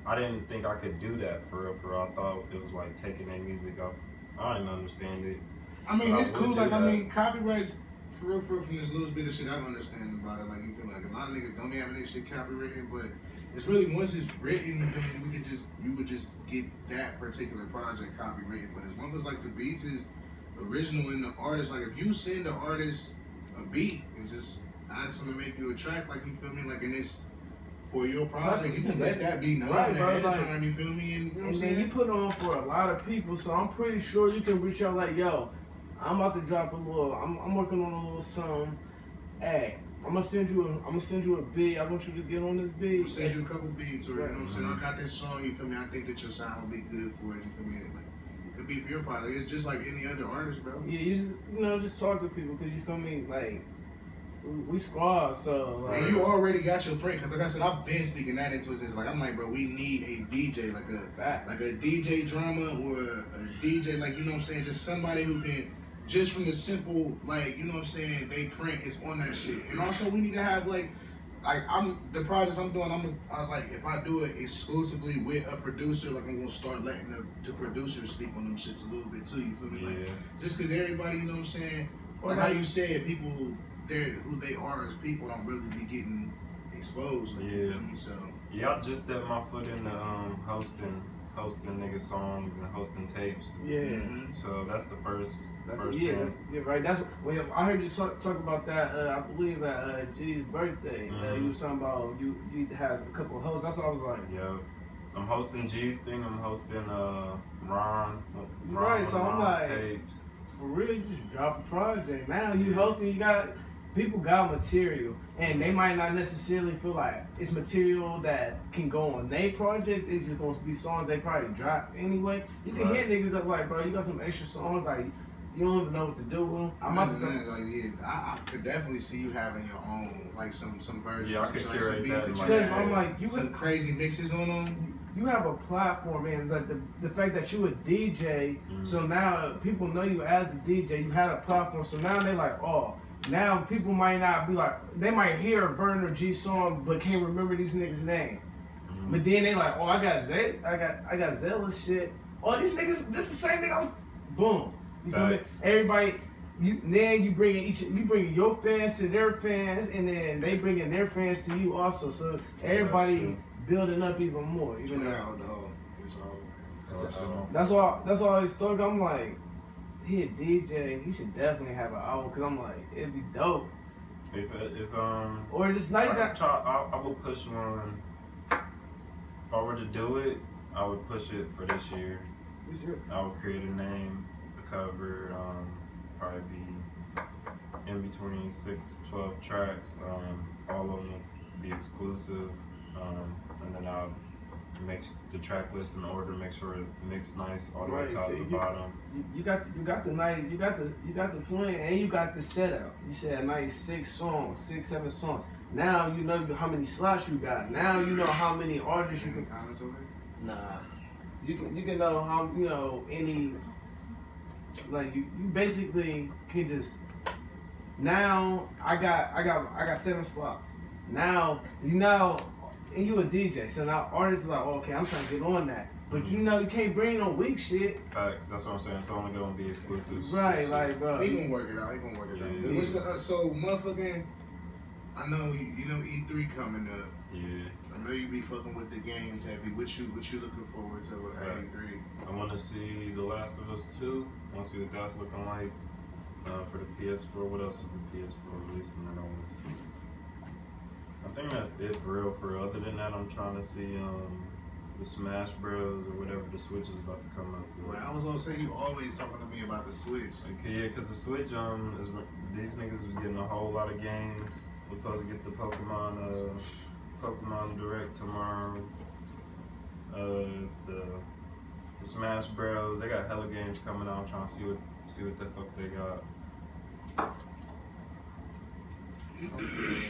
[SPEAKER 2] I didn't think I could do that for real. I thought it was like taking their music up. I didn't understand it.
[SPEAKER 3] I mean,
[SPEAKER 2] But
[SPEAKER 3] it's
[SPEAKER 2] I would
[SPEAKER 3] cool.
[SPEAKER 2] do
[SPEAKER 3] Like, I
[SPEAKER 2] that.
[SPEAKER 3] mean, copyrights, for real, from this little bit of shit I understand about it. Like, you feel like a lot of niggas don't be having this shit copywritten, but it's really once it's written, you feel me, you would just get that particular project copywritten. But as long as like the beats is original and the artist, like if you send the artist a beat and just ask them to make you a track, like you feel me, like in this. For your project, you can let that be known
[SPEAKER 4] Right, bro,
[SPEAKER 3] ahead of
[SPEAKER 4] like-
[SPEAKER 3] time, you feel me? And you know what I'm
[SPEAKER 4] and then
[SPEAKER 3] saying?
[SPEAKER 4] you put on for a lot of people, so I'm pretty sure you can reach out like, yo, I'm about to drop a little. I'm working on a little song. Hey, I'm gonna send you a beat. I want you to get on this beat.
[SPEAKER 3] I'll send you a couple beats, or you know what I'm saying? I got this song, you feel me? I think that your sound will be good for it, you feel me? Like, it could be for your project. It's just like any other artist, bro.
[SPEAKER 4] Yeah, you just talk to people because you feel me. Like we squad, so like,
[SPEAKER 3] And you already got your print, because like I said, I've been speaking that into it. Like I'm like, bro, we need a DJ, like a DJ drama or a DJ, like, you know what I'm saying? Just somebody who can, just from the simple, like, you know what I'm saying, they print is on that shit. And also we need to have like the projects I'm doing, like if I do it exclusively with a producer, like I'm gonna start letting the producers speak on them shits a little bit too, you feel me? Like, just because everybody, you know what I'm saying, like how you said, people, who they are as people don't really be getting exposed. You feel me? So
[SPEAKER 2] yeah, I just stepped my foot in the hosting niggas songs and hosting tapes.
[SPEAKER 4] Yeah.
[SPEAKER 3] Mm-hmm.
[SPEAKER 2] So that's the first
[SPEAKER 4] yeah,
[SPEAKER 2] thing.
[SPEAKER 4] yeah, right. That's when I heard you talk about that. I believe at G's birthday, you was talking about you had a couple of hosts. That's what I was like.
[SPEAKER 2] Yeah, I'm hosting G's thing. I'm hosting Ron.
[SPEAKER 4] Right, so I'm
[SPEAKER 2] Ron's
[SPEAKER 4] like,
[SPEAKER 2] tapes.
[SPEAKER 4] for real, you just drop a project. Now you hosting, you got people got material, and they might not necessarily feel like it's material that can go on their project. It's just gonna be songs they probably drop anyway. You can hit niggas up like, bro, you got some extra songs, like you don't even know what to do with them. I'm about to go.
[SPEAKER 3] Like, yeah, I could definitely see you having your own, like some versions.
[SPEAKER 2] Yeah, I could
[SPEAKER 3] like,
[SPEAKER 2] curate that.
[SPEAKER 4] Because I'm like, you
[SPEAKER 3] some crazy mixes on them.
[SPEAKER 4] You have a platform, and the fact that you a DJ, so now people know you as a DJ. You had a platform, so now they like, oh, now people might not be like, they might hear a Verner G song, but can't remember these niggas' names. But then they like, oh, I got Zelus shit. Oh, these niggas, this the same thing. Boom. You feel me? Everybody, you bring your fans to their fans, and then they bringing their fans to you also. So everybody building up even more. Even though, that's why I always thought, I'm like, he a DJ, he should definitely have an album, cause I'm like, it'd be dope. Or just like that.
[SPEAKER 2] I would push one. If I were to do it, I would push it for this year. I would create a name, a cover, probably be in between 6 to 12 tracks. All of them will be exclusive, and then I'll mix the track list in order, make sure it mixed nice all the way top to bottom.
[SPEAKER 4] You got the plan, and you got the setup. You said a nice 6, 7 songs. Now you know how many slots you got. Now you know how many artists you can. Nah, you can know how, you know, any, like you basically can just. Now I got 7 slots. Now and you a DJ, so now artists are like, oh, okay, I'm trying to get on that. But you know, you can't bring no weak shit.
[SPEAKER 2] Facts, that's what I'm saying. It's only gonna be exclusive.
[SPEAKER 4] Right, like, bro.
[SPEAKER 3] He gonna work it out.
[SPEAKER 2] Yeah.
[SPEAKER 3] What's the, so motherfucking, I know you know E3 coming up.
[SPEAKER 2] Yeah.
[SPEAKER 3] I know you be fucking with the games heavy. What you looking forward to with E3?
[SPEAKER 2] I want to see The Last of Us 2. I want to see what that's looking like for the PS4. What else is the PS4 releasing? I don't want to see. I think that's it for real. Other than that, I'm trying to see the Smash Bros. Or whatever the Switch is about to come up with.
[SPEAKER 3] Well, I was gonna say, you always talking to me about the Switch.
[SPEAKER 2] Okay, yeah, because the Switch, these niggas is getting a whole lot of games. We're supposed to get the Pokemon Direct tomorrow. The Smash Bros. They got hella games coming out. I'm trying to see what the fuck they got.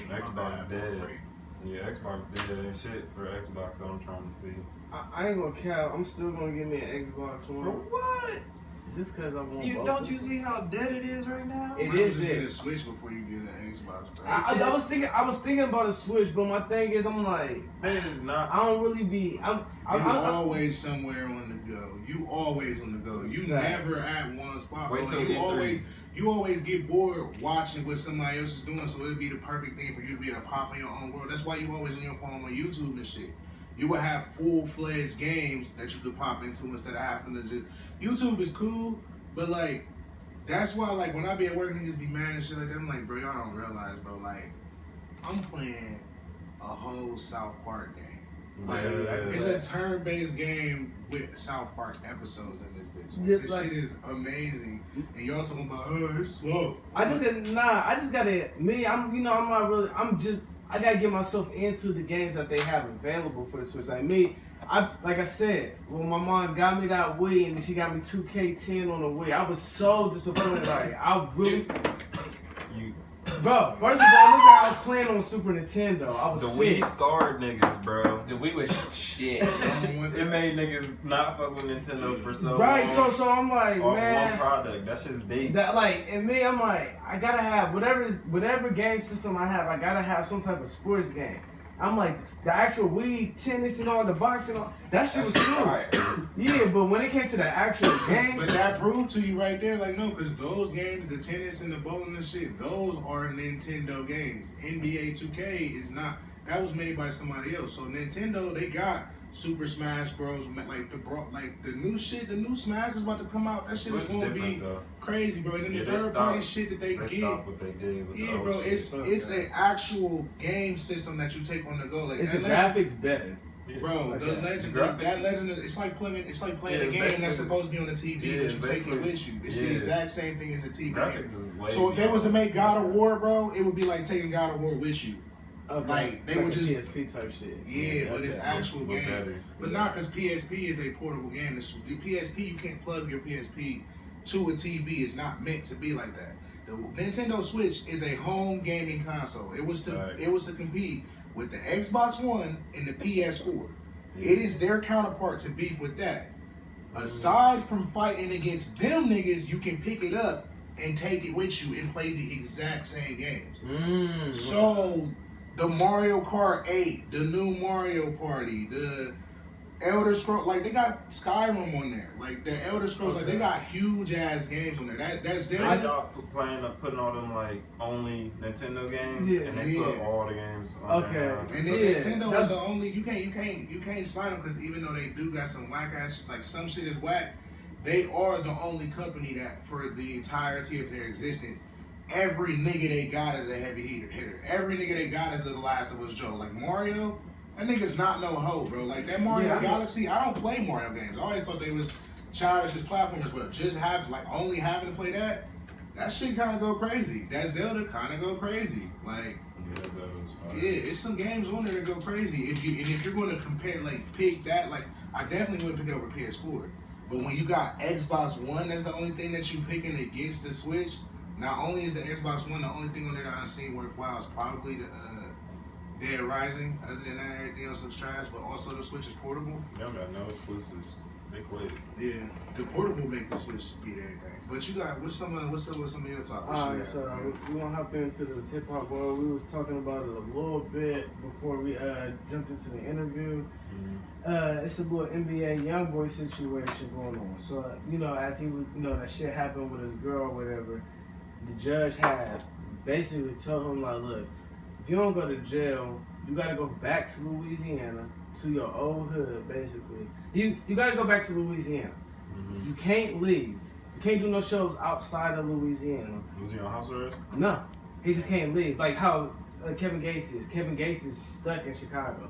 [SPEAKER 2] Xbox dead. Yeah, Xbox dead and shit for Xbox. So I'm trying to see.
[SPEAKER 4] I ain't gonna cap. I'm still gonna give me an Xbox One.
[SPEAKER 2] For what?
[SPEAKER 4] Just cause I want.
[SPEAKER 2] Don't you see how dead it is right now?
[SPEAKER 4] It is
[SPEAKER 3] dead.
[SPEAKER 4] dead.
[SPEAKER 3] Get a Switch before you get an Xbox. Bro.
[SPEAKER 4] I was thinking about a Switch, but my thing is, I'm like,
[SPEAKER 2] that is not.
[SPEAKER 4] I don't really be. I'm
[SPEAKER 3] always somewhere on the go. You always on the go. You never at one spot.
[SPEAKER 2] Wait till
[SPEAKER 3] you always get bored watching what somebody else is doing, so it'd be the perfect thing for you to be able to pop in your own world. That's why you always on your phone on YouTube and shit. You would have full-fledged games that you could pop into instead of having to just. YouTube is cool, but like, that's why like when I be at work, niggas be mad and shit like that. I'm like, bro, y'all don't realize, bro. Like, I'm playing a whole South Park game. Like, it's a turn-based game with South Park episodes in this bitch. This shit is amazing, and y'all talking about, oh, it's slow.
[SPEAKER 4] I gotta get myself into the games that they have available for the Switch. Like me, like I said, when my mom got me that Wii and she got me 2K10 on the Wii, I was so disappointed. Like, I really. Bro, first of all, look how I was playing on Super Nintendo. I was sick.
[SPEAKER 2] Wii scarred niggas, bro.
[SPEAKER 5] The Wii was shit.
[SPEAKER 2] It made niggas not fuck with Nintendo for so
[SPEAKER 4] right,
[SPEAKER 2] long.
[SPEAKER 4] so I'm like,
[SPEAKER 2] all
[SPEAKER 4] man.
[SPEAKER 2] One product, that's just deep.
[SPEAKER 4] That like, and me, I'm like, I gotta have whatever game system I have. I gotta have some type of sports game. I'm like, the actual Wii tennis and all the boxing, all that shit was cool. Yeah, but when it came to the actual game,
[SPEAKER 3] but that proved to you right there, like, no, because those games, the tennis and the bowling and shit, those are Nintendo games. NBA 2K is not. That was made by somebody else. So Nintendo, they got Super Smash Bros. Like the new shit, the new Smash is about to come out. That shit is gonna be crazy, bro. And then the third party shit that they get.
[SPEAKER 2] What they did with
[SPEAKER 3] yeah, bro, it's an actual game system that you take on the go. Like,
[SPEAKER 4] is the graphics better?
[SPEAKER 3] Bro, that legend, it's like playing a game that's supposed to be on the TV, but you take it with you. It's the exact same thing as a TV game. So if they was to make God of War, bro, it would be like taking God of War with you.
[SPEAKER 4] Okay.
[SPEAKER 3] Like they would just
[SPEAKER 4] PSP type shit.
[SPEAKER 3] Yeah, but it's actual game. But not because PSP is a portable game. The PSP, you can't plug your PSP to a TV. It's not meant to be like that. The Nintendo Switch is a home gaming console. It was to compete with the Xbox One and the PS4. It is their counterpart to beef with that. Aside from fighting against them niggas, you can pick it up and take it with you and play the exact same games. So the Mario Kart 8, the new Mario Party, the Elder Scrolls, like they got Skyrim on there. Like the Elder Scrolls, like they got huge ass games on there. That's Zelda.
[SPEAKER 2] They stopped playing putting all them like only Nintendo games, and they put all the games on there.
[SPEAKER 3] And then Nintendo is the only you can't slide them because even though they do got some whack ass, like some shit is whack, they are the only company that for the entirety of their existence, every nigga they got is a heavy hitter. Every nigga they got is a The Last of Us Joe. Like Mario. That nigga's not no hoe, bro. Like that Mario Galaxy, I don't play Mario games. I always thought they was childish as platformers, but just only having to play that shit kind of go crazy. That Zelda kind of go crazy. Like, it's some games on there that go crazy. If you're going to compare, like pick that, like I definitely would pick it over PS4. But when you got Xbox One, that's the only thing that you picking against the Switch. Not only is the Xbox One the only thing on there that I've seen worthwhile is probably the Dead Rising. Other than that, everything else looks trash. But also the Switch is portable.
[SPEAKER 2] They don't got no exclusives. They quit.
[SPEAKER 3] Yeah, the portable make the Switch beat everything. But you got what's up with some of your talk?
[SPEAKER 4] Alright, so we gonna hop into this hip hop world. We was talking about it a little bit before we jumped into the interview. It's a little NBA YoungBoy situation going on. So as he was, that shit happened with his girl or whatever. The judge had basically told him like, look. If you don't go to jail, you gotta go back to Louisiana, to your old hood, basically. You gotta go back to Louisiana. You can't leave. You can't do no shows outside of Louisiana.
[SPEAKER 2] Was he on house arrest?
[SPEAKER 4] No, he just can't leave. Like how Kevin Gates is. Kevin Gates is stuck in Chicago.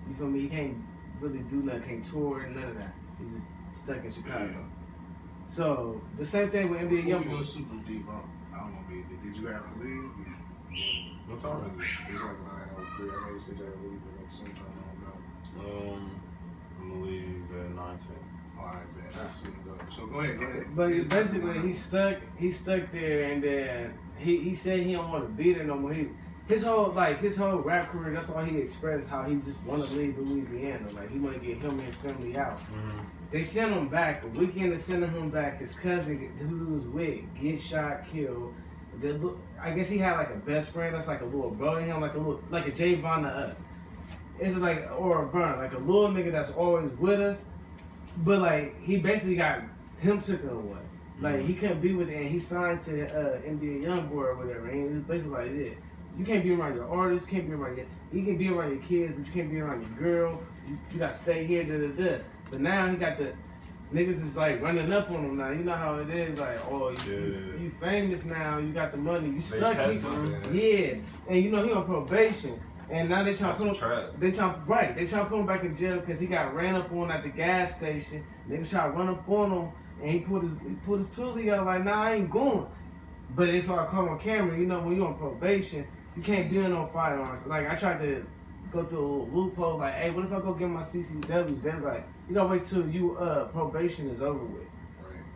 [SPEAKER 4] You feel me? He can't really do nothing, can't tour, none of that. He's just stuck in Chicago. So the same thing with NBA YoungBoy.
[SPEAKER 3] Before we go super deep, I don't know, did you ever leave?
[SPEAKER 2] What time is it?
[SPEAKER 3] It's like 9:03. I know you said you had to leave at like sometime. I don't know.
[SPEAKER 2] I'm gonna leave at 9:10.
[SPEAKER 3] Alright, man. So go ahead.
[SPEAKER 4] But basically, he's stuck there, and then he said he don't want to be there no more. His whole rap career, that's all he expressed, how he just want to leave Louisiana. Like he want to get him and his family out. They sent him back. A weekend of sending him back, his cousin who he was with gets shot, killed. I guess he had like a best friend that's like a little brother to him, like a Javon to us. It's like, or a Vern, like a little nigga that's always with us. But like he basically got him taken away. Like he couldn't be with it, and he signed to NBA YoungBoy or whatever. And it was basically like this. You can't be around your artists, you can be around your kids, but you can't be around your girl. You gotta stay here, But now he got the niggas is like running up on him now. You know how it is, like, oh, you famous now, you got the money, you stuck here. And he on probation. And now they trying to put him. They trying to put him back in jail because he got ran up on at the gas station. Niggas try to run up on him, and he put his toolie out like, nah, I ain't going. But it's all caught on camera. When you on probation, you can't be in no firearms. Like I tried to go through a little loophole, like, hey, what if I go get my CCWs? That's like, you gotta wait till you probation is over with.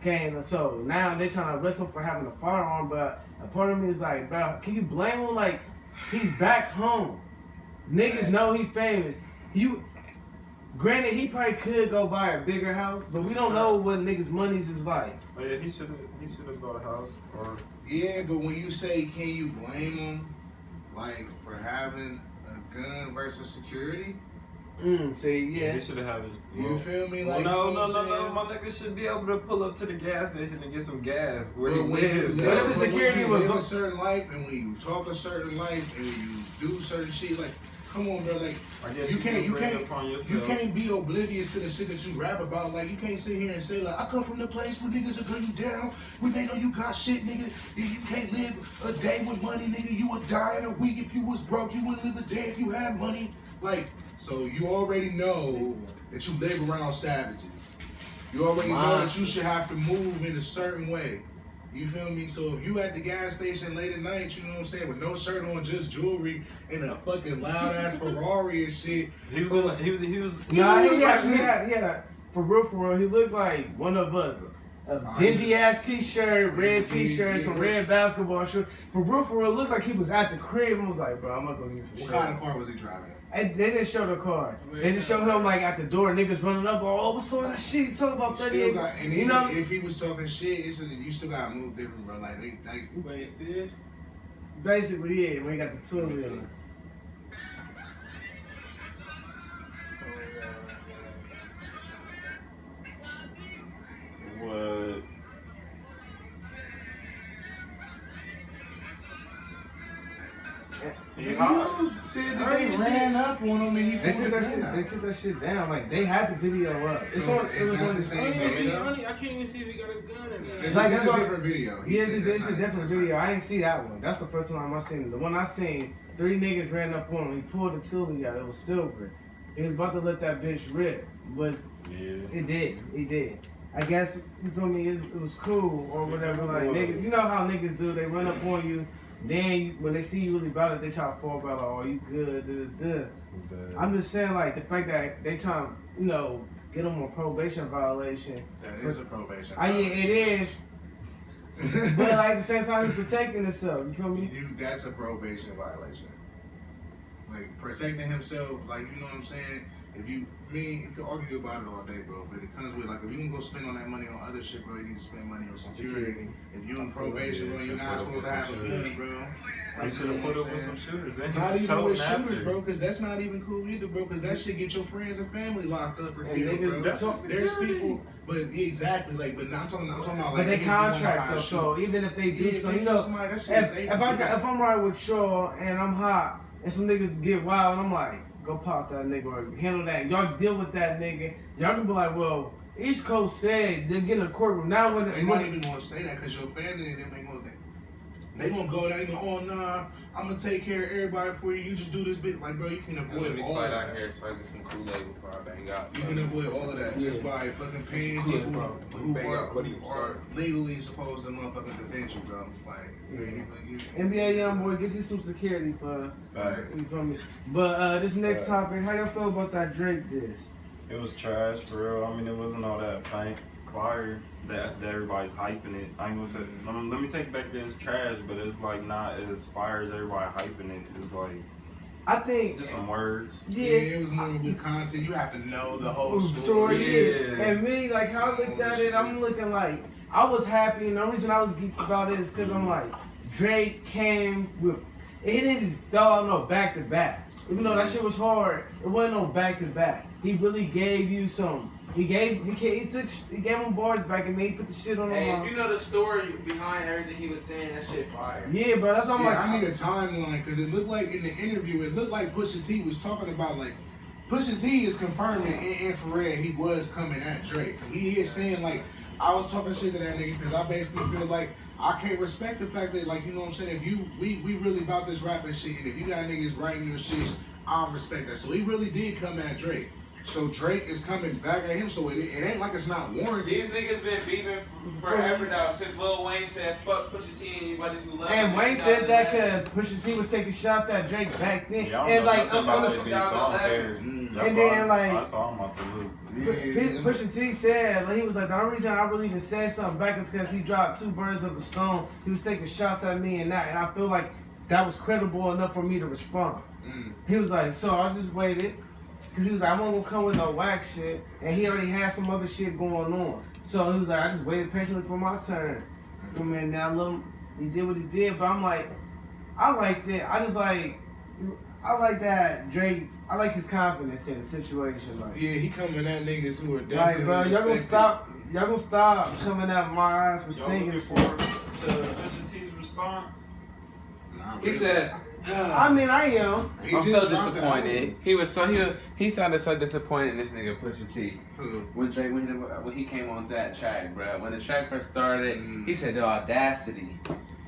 [SPEAKER 4] Okay, so now they trying to arrest him for having a firearm, but a part of me is like, bro, can you blame him? Like, he's back home. Niggas know he famous. Granted, he probably could go buy a bigger house, but we don't know what niggas' monies is like.
[SPEAKER 2] Oh yeah, he should have bought a house.
[SPEAKER 3] Yeah, but when you say, can you blame him, like, for having a gun versus security?
[SPEAKER 4] See, yeah.
[SPEAKER 2] He should have had it.
[SPEAKER 3] You feel me? Like,
[SPEAKER 2] no. My nigga should be able to pull up to the gas station and get some gas where he lives.
[SPEAKER 4] What if the security was
[SPEAKER 3] a certain life, and when you talk a certain life, and when you do certain shit, like, come on, bro, like, you can't be oblivious to the shit that you rap about. Like, you can't sit here and say, like, I come from the place where niggas will gun you down, when they know you got shit, nigga. You can't live a day with money, nigga. You would die in a week if you was broke. You wouldn't live a day if you had money. Like, so you already know that you live around savages. You already know that you should have to move in a certain way. You feel me? So if you at the gas station late at night, you know what I'm saying, with no shirt on, just jewelry, and a fucking loud ass Ferrari and shit.
[SPEAKER 4] He had for real, he looked like one of us. a dingy ass t-shirt, red t-shirt, some red basketball shorts. For real, it looked like he was at the crib. I was like, bro, I'm not gonna get some shit.
[SPEAKER 3] What kind of car was he driving?
[SPEAKER 4] And they didn't show the car. They just showed him like at the door, niggas running up. Oh, what's all that shit? You talking about 38?
[SPEAKER 3] And
[SPEAKER 4] you know,
[SPEAKER 3] if he was talking shit, you still gotta move different, bro. Like
[SPEAKER 7] Wait, it's this?
[SPEAKER 4] basically, yeah. We got the two wheeler.
[SPEAKER 2] What?
[SPEAKER 4] You said that they
[SPEAKER 3] ran up on him and he
[SPEAKER 4] They took that shit down. Like they had the video up. It was on the same video.
[SPEAKER 7] I can't even see if he got a gun in there.
[SPEAKER 3] It's a different video.
[SPEAKER 4] Yeah, it's a different video. I ain't see that one. That's the first one I seen. The one I seen, 3 niggas ran up on him. He pulled the tool out. It was silver. He was about to let that bitch rip, but it did. He did. I guess you feel me. It was cool or whatever. Like niggas, you know how niggas do. They run up on you. Then when they see you really about it, they try to fall back like, oh, you good, I'm just saying, like, the fact that they try to, you know, get them a probation violation.
[SPEAKER 3] That is a probation
[SPEAKER 4] violation. Yeah, it is. But, like, at the same time, he's protecting himself. You feel me?
[SPEAKER 3] That's a probation violation. Like, protecting himself, like, you know what I'm saying? You can argue about it all day, bro, but it comes with, like, if you can go spend on that money on other shit, bro, you need to spend money on security. If you're in probation, bro, you're not supposed to have a gun, bro.
[SPEAKER 2] You should have put up with some shooters.
[SPEAKER 3] Not even with shooters, bro, because that's not even cool either, bro, because that shit get your friends and family locked up or killed, bro. There's people, but exactly, like, but I'm talking about, like,
[SPEAKER 4] but they contract though, so even if they do so, you know, if I'm right with y'all and I'm hot and some niggas get wild and I'm like, go pop that nigga or handle that. Y'all deal with that nigga. Y'all can be like, well, East Coast said they're getting a courtroom. Now when
[SPEAKER 3] they not even gonna say that because your family and them ain't gonna. They gonna go there and go, oh nah, I'm gonna take care of everybody for you. You just do this bit, like bro, you can avoid all of that.
[SPEAKER 5] Here so I get some Kool-Aid before I bang out.
[SPEAKER 3] You can avoid all of that just by fucking paying people who are legally supposed to motherfucking defend you, bro. Like,
[SPEAKER 4] NBA young boy, get you some security for us. You feel me? But this next topic, how y'all feel about that Drake diss?
[SPEAKER 2] It was trash for real. I mean, it wasn't all that fire that everybody's hyping it. I ain't gonna say. Let me take back that it's trash, but it's like not as fire as everybody hyping it. It's like
[SPEAKER 4] I think
[SPEAKER 2] just some words.
[SPEAKER 3] Yeah, it was more with content. You have to know the whole story.
[SPEAKER 4] Yeah. And me, like how I looked at it, I'm looking like I was happy, and the reason I was geeked about it is because I'm like Drake came with. He didn't just throw out no back to back. Even though that shit was hard, it wasn't no back to back. He really gave you some. He gave him bars back and he put the shit on him.
[SPEAKER 5] Hey, if you know the story behind everything he was saying, that shit fire.
[SPEAKER 4] Yeah, bro, that's what I'm like.
[SPEAKER 3] I need a timeline because it looked like in the interview, it looked like Pusha T was talking about like Pusha T is confirming in infrared he was coming at Drake. He is saying like I was talking shit to that nigga because I basically feel like I can't respect the fact that like you know what I'm saying. If we really about this rapping shit, and if you got niggas writing your shit, I don't respect that. So he really did come at Drake. So Drake is coming back at him, so it ain't like it's not warranted.
[SPEAKER 5] These niggas been beefing forever now, since Lil Wayne said, fuck Pusha T and anybody who loves him.
[SPEAKER 4] And Wayne said that because Pusha T was taking shots at Drake back then.
[SPEAKER 2] Yeah,
[SPEAKER 4] and like,
[SPEAKER 2] and
[SPEAKER 4] then like,
[SPEAKER 2] I saw him off the loop.
[SPEAKER 4] Pusha T said, like, he was like, the only reason I really even said something back is because he dropped 2 birds of a stone. He was taking shots at me and that, and I feel like that was credible enough for me to respond. He was like, so I just waited. Because he was like, I wasn't going to come with no whack shit. And he already had some other shit going on. So he was like, I just waited patiently for my turn. And now I love him. He did what he did. But I'm like, I like that. I like that Drake. I like his confidence in the situation. Like,
[SPEAKER 3] yeah, he coming at niggas who are definitely
[SPEAKER 4] like, bro, y'all gonna stop coming at my ass for singing.
[SPEAKER 2] Looking forward to Pusha T's response?
[SPEAKER 5] He said,
[SPEAKER 4] I mean, I am.
[SPEAKER 5] I'm so disappointed. He sounded so disappointed in this nigga Pusha T. When Drake when he came on that track, bro. When the track first started, he said the audacity.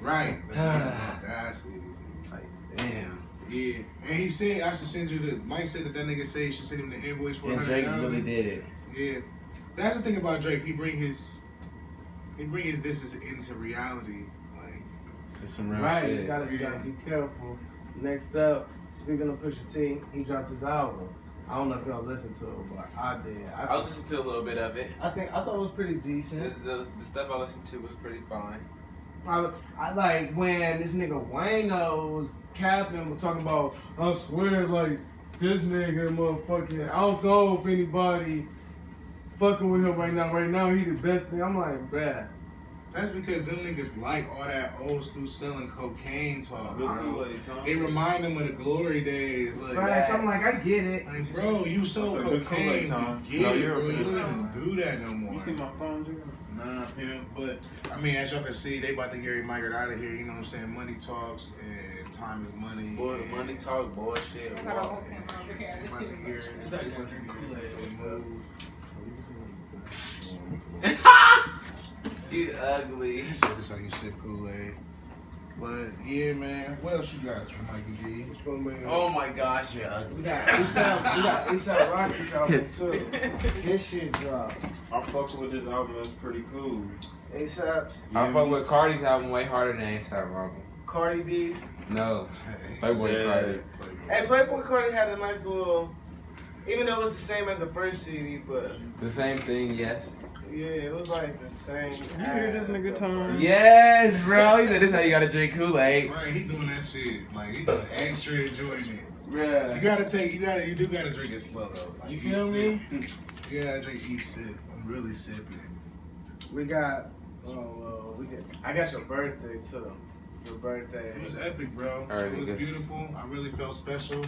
[SPEAKER 3] Right. Audacity.
[SPEAKER 5] Like, damn.
[SPEAKER 3] Yeah. And he said I should send you the Mike said that nigga said you should send him the invoice for $100,000.
[SPEAKER 5] And Drake really did it.
[SPEAKER 3] Yeah. That's the thing about Drake. He bring his this into reality.
[SPEAKER 5] It's some real
[SPEAKER 4] shit.
[SPEAKER 5] You
[SPEAKER 4] gotta be careful. Next up, speaking of Pusha T, he dropped his album. I don't know if y'all listened to it, but I did.
[SPEAKER 5] I listened to a little bit of it.
[SPEAKER 4] I thought it was pretty decent.
[SPEAKER 5] The stuff I listened to was pretty fine.
[SPEAKER 4] I like when this nigga Wayno was capping, was talking about, I swear, like, this nigga motherfucking, I don't know if anybody fucking with him right now. Right now, he the best thing. I'm like, bruh.
[SPEAKER 3] That's because them niggas like all that old school selling cocaine talk, bro. They remind them of the glory days. Like,
[SPEAKER 4] Right, so I'm like, I get it.
[SPEAKER 3] like, bro, you sold cocaine, you get it, bro. You don't even do that no more.
[SPEAKER 2] You see my phone, Jigga?
[SPEAKER 3] Nah, pimp. But, I mean, as y'all can see, they about to Gary Michael out of here, you know what I'm saying? Money talks and time is money.
[SPEAKER 5] Boy, money talk, bullshit.
[SPEAKER 6] I got a whole camera over here.
[SPEAKER 3] They about to hear it.
[SPEAKER 7] It's like you want to drink Kool-Aid.
[SPEAKER 5] You ugly.
[SPEAKER 3] He said this how you sip Kool-Aid. But, yeah, man. What else you got from Mikey G?
[SPEAKER 5] Oh my gosh, you're ugly.
[SPEAKER 4] We got ASAP Rocky's album too. This shit dropped.
[SPEAKER 2] I fucks with this album. It's pretty cool.
[SPEAKER 4] ASAP's,
[SPEAKER 5] I fuck with Cardi's album way harder than A$AP Rocky.
[SPEAKER 4] Cardi B's.
[SPEAKER 5] No,
[SPEAKER 3] Hey,
[SPEAKER 5] Playboy Cardi.
[SPEAKER 4] Hey, Playboy Cardi had a nice little, even though it was the same as the first CD, but
[SPEAKER 5] The same thing, yes.
[SPEAKER 4] yeah, it was like the same.
[SPEAKER 7] You hear this nigga Tom?
[SPEAKER 5] Yes, bro. He said this is how you gotta drink Kool-Aid.
[SPEAKER 3] Right, he doing that shit. Like, he just extra enjoying it. You
[SPEAKER 5] Bruh.
[SPEAKER 3] you do gotta drink it slow though. Like,
[SPEAKER 7] You
[SPEAKER 3] each
[SPEAKER 7] feel
[SPEAKER 3] sip.
[SPEAKER 7] me?
[SPEAKER 3] You gotta drink each sip. I'm really sipping.
[SPEAKER 4] We got, I got your birthday too. Your birthday.
[SPEAKER 3] It was epic, bro.
[SPEAKER 5] Alright,
[SPEAKER 3] It was
[SPEAKER 5] good.
[SPEAKER 3] beautiful. I really felt special.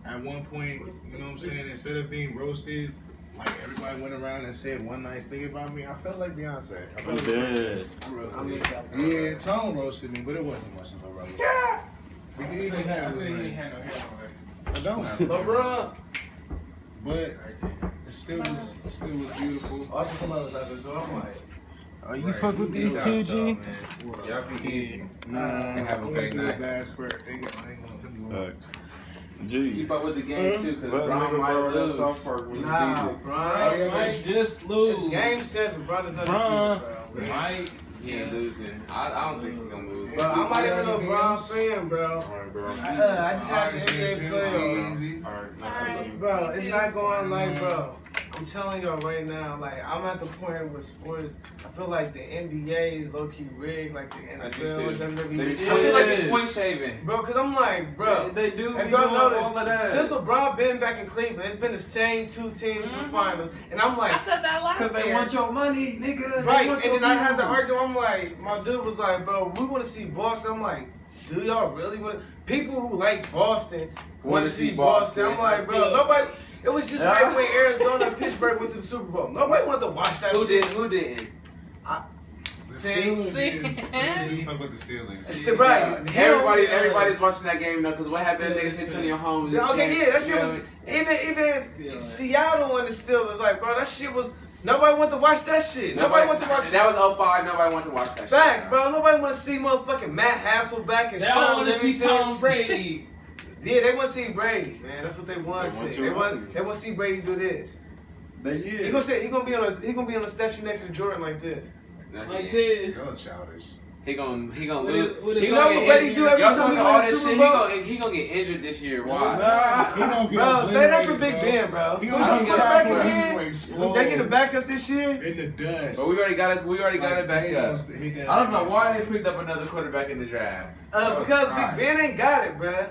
[SPEAKER 3] At one point, you know what I'm saying, instead of being roasted, like everybody went around and said one nice thing about me, I felt like Beyonce. I felt like Yeah, Tone roasted me, but it wasn't much of a roast. Yeah. The thing he had
[SPEAKER 7] I
[SPEAKER 3] was
[SPEAKER 7] said he ain't
[SPEAKER 3] nice.
[SPEAKER 7] had no hair on there.
[SPEAKER 3] I don't have
[SPEAKER 4] LeBron.
[SPEAKER 3] but it still was beautiful.
[SPEAKER 4] After somebody was at the door, I'm like,
[SPEAKER 7] Oh, you fuck with these two, G?
[SPEAKER 5] Y'all be easy.
[SPEAKER 3] Nah,
[SPEAKER 5] Have a
[SPEAKER 3] I'm
[SPEAKER 5] great
[SPEAKER 3] gonna do
[SPEAKER 5] night.
[SPEAKER 3] a bad spurt. They gonna
[SPEAKER 2] G.
[SPEAKER 5] Keep up with the game too, cause
[SPEAKER 2] But
[SPEAKER 5] Bron
[SPEAKER 2] nigga
[SPEAKER 5] might
[SPEAKER 2] brought that
[SPEAKER 5] lose.
[SPEAKER 2] South Park when you
[SPEAKER 4] nah,
[SPEAKER 2] beat it.
[SPEAKER 4] Bron.
[SPEAKER 3] yeah,
[SPEAKER 4] Mike
[SPEAKER 7] just
[SPEAKER 4] It's game 7. Bron is undefeated, bro.
[SPEAKER 5] Mike, he ain't losing. I don't think he's gonna lose.
[SPEAKER 4] Bro, I'm not even a Bron fan, bro.
[SPEAKER 2] Alright, bro.
[SPEAKER 4] I just had the NBA playoffs.
[SPEAKER 3] Easy.
[SPEAKER 2] Alright,
[SPEAKER 6] Alright.
[SPEAKER 4] Bro, it's not going like, bro. I'm telling y'all right now, like, I'm at the point with sports, I feel like the NBA is low-key rigged, like the
[SPEAKER 5] I do
[SPEAKER 4] NFL,
[SPEAKER 5] too.
[SPEAKER 4] WWE.
[SPEAKER 5] They
[SPEAKER 4] I feel like
[SPEAKER 5] they point shaving.
[SPEAKER 4] bro, because I'm like, bro,
[SPEAKER 5] They do.
[SPEAKER 4] if
[SPEAKER 5] be
[SPEAKER 4] y'all
[SPEAKER 5] doing
[SPEAKER 4] notice,
[SPEAKER 5] all of that.
[SPEAKER 4] since LeBron been back in Cleveland, it's been the same 2 teams in the finals. And I'm like,
[SPEAKER 6] I said that last
[SPEAKER 5] Cause they
[SPEAKER 6] year.
[SPEAKER 5] want your money, nigga. They
[SPEAKER 4] right,
[SPEAKER 5] want
[SPEAKER 4] and
[SPEAKER 5] your
[SPEAKER 4] then I had to
[SPEAKER 5] views.
[SPEAKER 4] argue, I'm like, my dude was like, bro, we want to see Boston. I'm like, do y'all really want to? People who like Boston want to see Boston. I'm like, bro, nobody. It was just like when Arizona and Pittsburgh went to the Super Bowl. Nobody wanted to watch that
[SPEAKER 5] Who
[SPEAKER 4] shit.
[SPEAKER 5] didn't? Who didn't?
[SPEAKER 3] The
[SPEAKER 4] See?
[SPEAKER 3] Steelers
[SPEAKER 6] See?
[SPEAKER 3] is you fuck with the Steelers.
[SPEAKER 4] It's the right.
[SPEAKER 5] Everybody's watching that game now. Cause what happened to niggas Antonio Holmes?
[SPEAKER 4] Okay, yeah, that shit was even Seattle and the Steelers. Like, bro, that shit was. Nobody wanted to watch that shit. Nobody wanted to watch
[SPEAKER 5] that. Was 05. Nobody wanted to watch that.
[SPEAKER 4] Facts,
[SPEAKER 5] shit,
[SPEAKER 4] bro. Nobody want to see motherfucking Matt Hasselbeck and
[SPEAKER 7] They all
[SPEAKER 4] Sean
[SPEAKER 7] want to see
[SPEAKER 4] Livingston.
[SPEAKER 7] Tom Brady.
[SPEAKER 4] Yeah, they want to see Brady, man. That's what they want to
[SPEAKER 2] They want
[SPEAKER 4] see.
[SPEAKER 2] your
[SPEAKER 4] They want
[SPEAKER 2] money.
[SPEAKER 4] to see Brady do this.
[SPEAKER 2] They
[SPEAKER 4] He gonna be on a statue next to Jordan like this.
[SPEAKER 7] Like this.
[SPEAKER 3] Y'all childish.
[SPEAKER 5] He gonna
[SPEAKER 7] What
[SPEAKER 5] lose.
[SPEAKER 7] is- what is-
[SPEAKER 5] He
[SPEAKER 4] You
[SPEAKER 5] gonna
[SPEAKER 4] know
[SPEAKER 5] get
[SPEAKER 4] what Brady
[SPEAKER 5] injured.
[SPEAKER 4] do every
[SPEAKER 5] Y'all
[SPEAKER 4] time he
[SPEAKER 5] talking
[SPEAKER 4] win
[SPEAKER 5] all
[SPEAKER 4] the
[SPEAKER 5] this
[SPEAKER 4] Super
[SPEAKER 5] shit,
[SPEAKER 4] Bowl?
[SPEAKER 5] He gonna get injured this year. Why?
[SPEAKER 3] He gonna get
[SPEAKER 4] Bro, say that for
[SPEAKER 3] obliterated,
[SPEAKER 4] Big
[SPEAKER 3] bro.
[SPEAKER 4] Ben, bro.
[SPEAKER 3] He
[SPEAKER 4] Who's
[SPEAKER 3] gonna
[SPEAKER 4] his
[SPEAKER 3] get
[SPEAKER 4] quarterback
[SPEAKER 3] tackled, he
[SPEAKER 4] again?
[SPEAKER 3] gonna
[SPEAKER 4] Did
[SPEAKER 3] explode
[SPEAKER 4] they get it back up this year?
[SPEAKER 3] in the dust.
[SPEAKER 5] But we already got it back up. I don't know why they
[SPEAKER 3] they
[SPEAKER 5] picked up another quarterback in the draft.
[SPEAKER 4] Because Big Ben ain't got it, bro.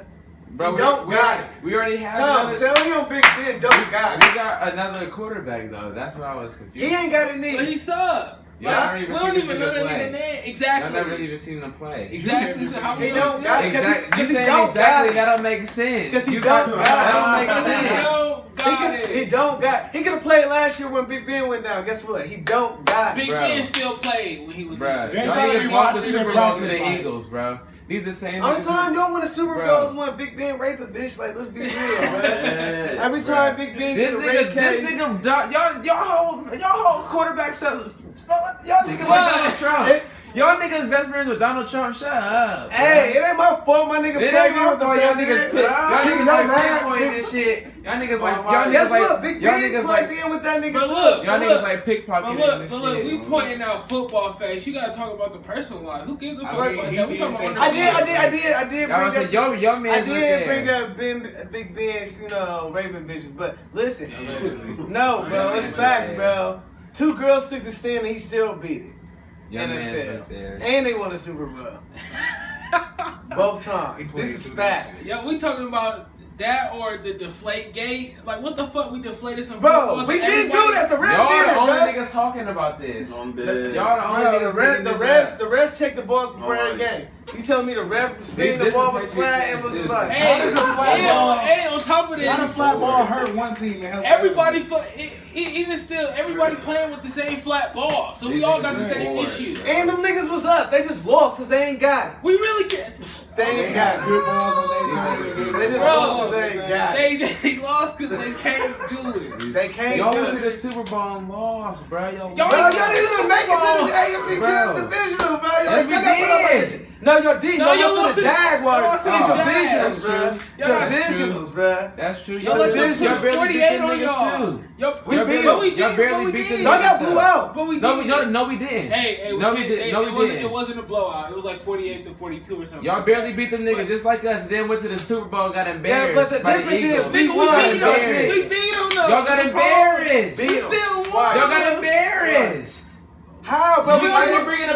[SPEAKER 5] Bro,
[SPEAKER 4] He don't got it.
[SPEAKER 5] We already have
[SPEAKER 4] Tom,
[SPEAKER 5] another.
[SPEAKER 4] tell him Big Ben don't got
[SPEAKER 5] We
[SPEAKER 4] it.
[SPEAKER 5] got another quarterback though. That's why I was confused.
[SPEAKER 4] He ain't got it
[SPEAKER 7] But
[SPEAKER 4] neither.
[SPEAKER 7] he sucked.
[SPEAKER 5] Y'all
[SPEAKER 7] Right?
[SPEAKER 5] don't
[SPEAKER 7] We don't
[SPEAKER 5] even
[SPEAKER 7] even know that nigga
[SPEAKER 5] play.
[SPEAKER 7] name.
[SPEAKER 5] Y'all
[SPEAKER 7] Exactly.
[SPEAKER 5] never even seen him play.
[SPEAKER 7] Exactly. So how
[SPEAKER 4] He
[SPEAKER 7] we
[SPEAKER 4] don't got it.
[SPEAKER 5] Exactly.
[SPEAKER 4] Cause he
[SPEAKER 5] You saying
[SPEAKER 4] don't
[SPEAKER 5] exactly?
[SPEAKER 4] got
[SPEAKER 5] That don't make sense.
[SPEAKER 4] 'Cause he
[SPEAKER 5] You
[SPEAKER 4] don't got
[SPEAKER 5] That
[SPEAKER 4] it.
[SPEAKER 5] don't make
[SPEAKER 7] He
[SPEAKER 5] sense.
[SPEAKER 7] don't got it.
[SPEAKER 4] He don't got. He could have played last year when Big Ben went down. Guess what? He don't got it.
[SPEAKER 7] Big
[SPEAKER 5] Bro.
[SPEAKER 7] Ben still played when he was
[SPEAKER 5] Bruh,
[SPEAKER 3] They
[SPEAKER 5] y'all
[SPEAKER 3] probably
[SPEAKER 5] niggas lost the
[SPEAKER 3] watching
[SPEAKER 5] Super
[SPEAKER 3] their
[SPEAKER 5] Bowl to
[SPEAKER 3] practice
[SPEAKER 5] the
[SPEAKER 3] like-
[SPEAKER 5] Eagles, bro. These the same.
[SPEAKER 4] Only
[SPEAKER 5] niggas
[SPEAKER 4] time y'all win the Super
[SPEAKER 5] Bro.
[SPEAKER 4] Bowl is when Big Ben rape a bitch. Like, let's be real, bro. Every
[SPEAKER 5] Bruh.
[SPEAKER 4] time Big Ben
[SPEAKER 5] This
[SPEAKER 4] get a rape
[SPEAKER 5] nigga,
[SPEAKER 4] case,
[SPEAKER 5] this nigga, y'all hold quarterback sellers. Y'all niggas like Donald Trump. Y'all niggas best friends with Donald Trump. Shut up.
[SPEAKER 8] Hey, it ain't my fault. My nigga
[SPEAKER 5] It
[SPEAKER 8] plugged
[SPEAKER 5] ain't
[SPEAKER 8] in
[SPEAKER 5] my
[SPEAKER 8] with the
[SPEAKER 5] fault. Y'all
[SPEAKER 8] president.
[SPEAKER 5] niggas
[SPEAKER 8] Yo,
[SPEAKER 5] like
[SPEAKER 8] man,
[SPEAKER 5] pinpointing this shit. Y'all niggas like
[SPEAKER 8] Guess what? Big
[SPEAKER 5] y'all
[SPEAKER 8] Ben
[SPEAKER 5] niggas
[SPEAKER 8] plugged
[SPEAKER 5] like
[SPEAKER 8] in with that nigga
[SPEAKER 7] But
[SPEAKER 8] too.
[SPEAKER 7] look,
[SPEAKER 5] y'all niggas like pickpocketing this
[SPEAKER 7] but look,
[SPEAKER 5] shit.
[SPEAKER 7] we pointing out football facts. You gotta talk about the personal life. Who gives a fuck
[SPEAKER 3] mean,
[SPEAKER 7] about
[SPEAKER 3] he
[SPEAKER 7] that? We
[SPEAKER 3] did
[SPEAKER 7] talking
[SPEAKER 3] say
[SPEAKER 7] about
[SPEAKER 8] I did
[SPEAKER 5] Y'all
[SPEAKER 8] bring
[SPEAKER 5] said
[SPEAKER 8] up.
[SPEAKER 5] your man.
[SPEAKER 8] I did bring up Big Ben's, raping bitches, but listen, no, bro, it's facts, bro. 2 girls took the stand and he still beat it.
[SPEAKER 5] Your man's
[SPEAKER 8] NFL.
[SPEAKER 5] right there.
[SPEAKER 8] And they won a Super Bowl. Both times. This is facts.
[SPEAKER 7] Yeah, we talking about that or the deflate gate. Like, what the fuck? We deflated some
[SPEAKER 8] Bro,
[SPEAKER 7] football
[SPEAKER 8] we
[SPEAKER 7] that
[SPEAKER 8] didn't do
[SPEAKER 7] everybody-
[SPEAKER 8] that. The refs
[SPEAKER 5] Y'all
[SPEAKER 8] did
[SPEAKER 5] the
[SPEAKER 8] it,
[SPEAKER 5] only
[SPEAKER 8] bro.
[SPEAKER 5] niggas talking about this.
[SPEAKER 2] I'm dead.
[SPEAKER 5] Y'all the only
[SPEAKER 8] Bro,
[SPEAKER 5] niggas bringing this up.
[SPEAKER 8] the refs checked the balls before every
[SPEAKER 2] Alright.
[SPEAKER 8] game. You telling me the ref seen the
[SPEAKER 5] This
[SPEAKER 8] ball
[SPEAKER 5] is
[SPEAKER 8] was
[SPEAKER 5] what
[SPEAKER 8] flat
[SPEAKER 5] you
[SPEAKER 8] and was
[SPEAKER 5] think
[SPEAKER 8] just like,
[SPEAKER 7] Hey,
[SPEAKER 3] How does a flat ball-
[SPEAKER 7] on top of this,
[SPEAKER 3] Why the flat ball hurt one team and help
[SPEAKER 7] everybody, even still, everybody playing with the same flat ball. So we all got the same
[SPEAKER 5] Bored.
[SPEAKER 7] issue.
[SPEAKER 8] and them niggas was up. They just lost because they ain't got it.
[SPEAKER 7] We really can't.
[SPEAKER 8] They
[SPEAKER 3] They
[SPEAKER 8] ain't
[SPEAKER 3] got
[SPEAKER 8] got
[SPEAKER 3] good balls on their team.
[SPEAKER 8] it. They just
[SPEAKER 7] Bro,
[SPEAKER 8] lost because they ain't got it.
[SPEAKER 7] They lost because they can't do it.
[SPEAKER 8] They can't
[SPEAKER 5] Y'all
[SPEAKER 8] do
[SPEAKER 5] went to
[SPEAKER 8] it.
[SPEAKER 5] the Super Bowl and lost, bro.
[SPEAKER 7] Y'all
[SPEAKER 8] Bro, y'all didn't even make it to the AFC
[SPEAKER 5] Bro.
[SPEAKER 8] divisional, bro. Y'all
[SPEAKER 5] Yes, we
[SPEAKER 8] got put up
[SPEAKER 5] did.
[SPEAKER 8] on the. No, y'all did.
[SPEAKER 7] No,
[SPEAKER 8] Y'all
[SPEAKER 7] y'all
[SPEAKER 8] lost
[SPEAKER 7] lost
[SPEAKER 8] to the
[SPEAKER 7] to-
[SPEAKER 8] Jaguars
[SPEAKER 7] y'all lost to
[SPEAKER 8] in
[SPEAKER 7] the
[SPEAKER 8] divisionals,
[SPEAKER 7] Jags.
[SPEAKER 8] bro.
[SPEAKER 7] Y'all-
[SPEAKER 8] Divisionals, bro.
[SPEAKER 5] That's true.
[SPEAKER 7] Y'all
[SPEAKER 5] barely-
[SPEAKER 7] let them
[SPEAKER 5] y'all
[SPEAKER 7] put
[SPEAKER 5] barely
[SPEAKER 7] 48
[SPEAKER 5] beat them
[SPEAKER 7] on
[SPEAKER 5] niggas
[SPEAKER 7] y'all.
[SPEAKER 5] too.
[SPEAKER 8] We
[SPEAKER 5] Y'all
[SPEAKER 8] beat
[SPEAKER 5] barely-
[SPEAKER 8] them.
[SPEAKER 7] But we did,
[SPEAKER 5] y'all
[SPEAKER 7] but
[SPEAKER 5] barely
[SPEAKER 7] we
[SPEAKER 5] beat
[SPEAKER 7] did.
[SPEAKER 5] them
[SPEAKER 8] Y'all
[SPEAKER 5] niggas
[SPEAKER 8] got blew
[SPEAKER 5] though.
[SPEAKER 8] out.
[SPEAKER 7] But we
[SPEAKER 5] No,
[SPEAKER 7] did.
[SPEAKER 5] no, we didn't.
[SPEAKER 7] Hey,
[SPEAKER 5] no, we didn't. No, we didn't.
[SPEAKER 7] It wasn't a blowout. It was like 48-42 or something.
[SPEAKER 5] Y'all barely beat them niggas just like us. Then went to the Super Bowl and got embarrassed.
[SPEAKER 8] Yeah, but the
[SPEAKER 5] by
[SPEAKER 8] difference is
[SPEAKER 5] Eagles.
[SPEAKER 8] we
[SPEAKER 7] Nigga,
[SPEAKER 8] won.
[SPEAKER 7] we beat
[SPEAKER 8] Y'all
[SPEAKER 7] them.
[SPEAKER 8] did.
[SPEAKER 7] We beat them though.
[SPEAKER 5] Y'all got embarrassed.
[SPEAKER 8] Beat 'em.
[SPEAKER 7] still
[SPEAKER 8] Twice.
[SPEAKER 5] Y'all got embarrassed.
[SPEAKER 8] How, bro?
[SPEAKER 5] You
[SPEAKER 8] We
[SPEAKER 5] why
[SPEAKER 8] only
[SPEAKER 5] you bringing up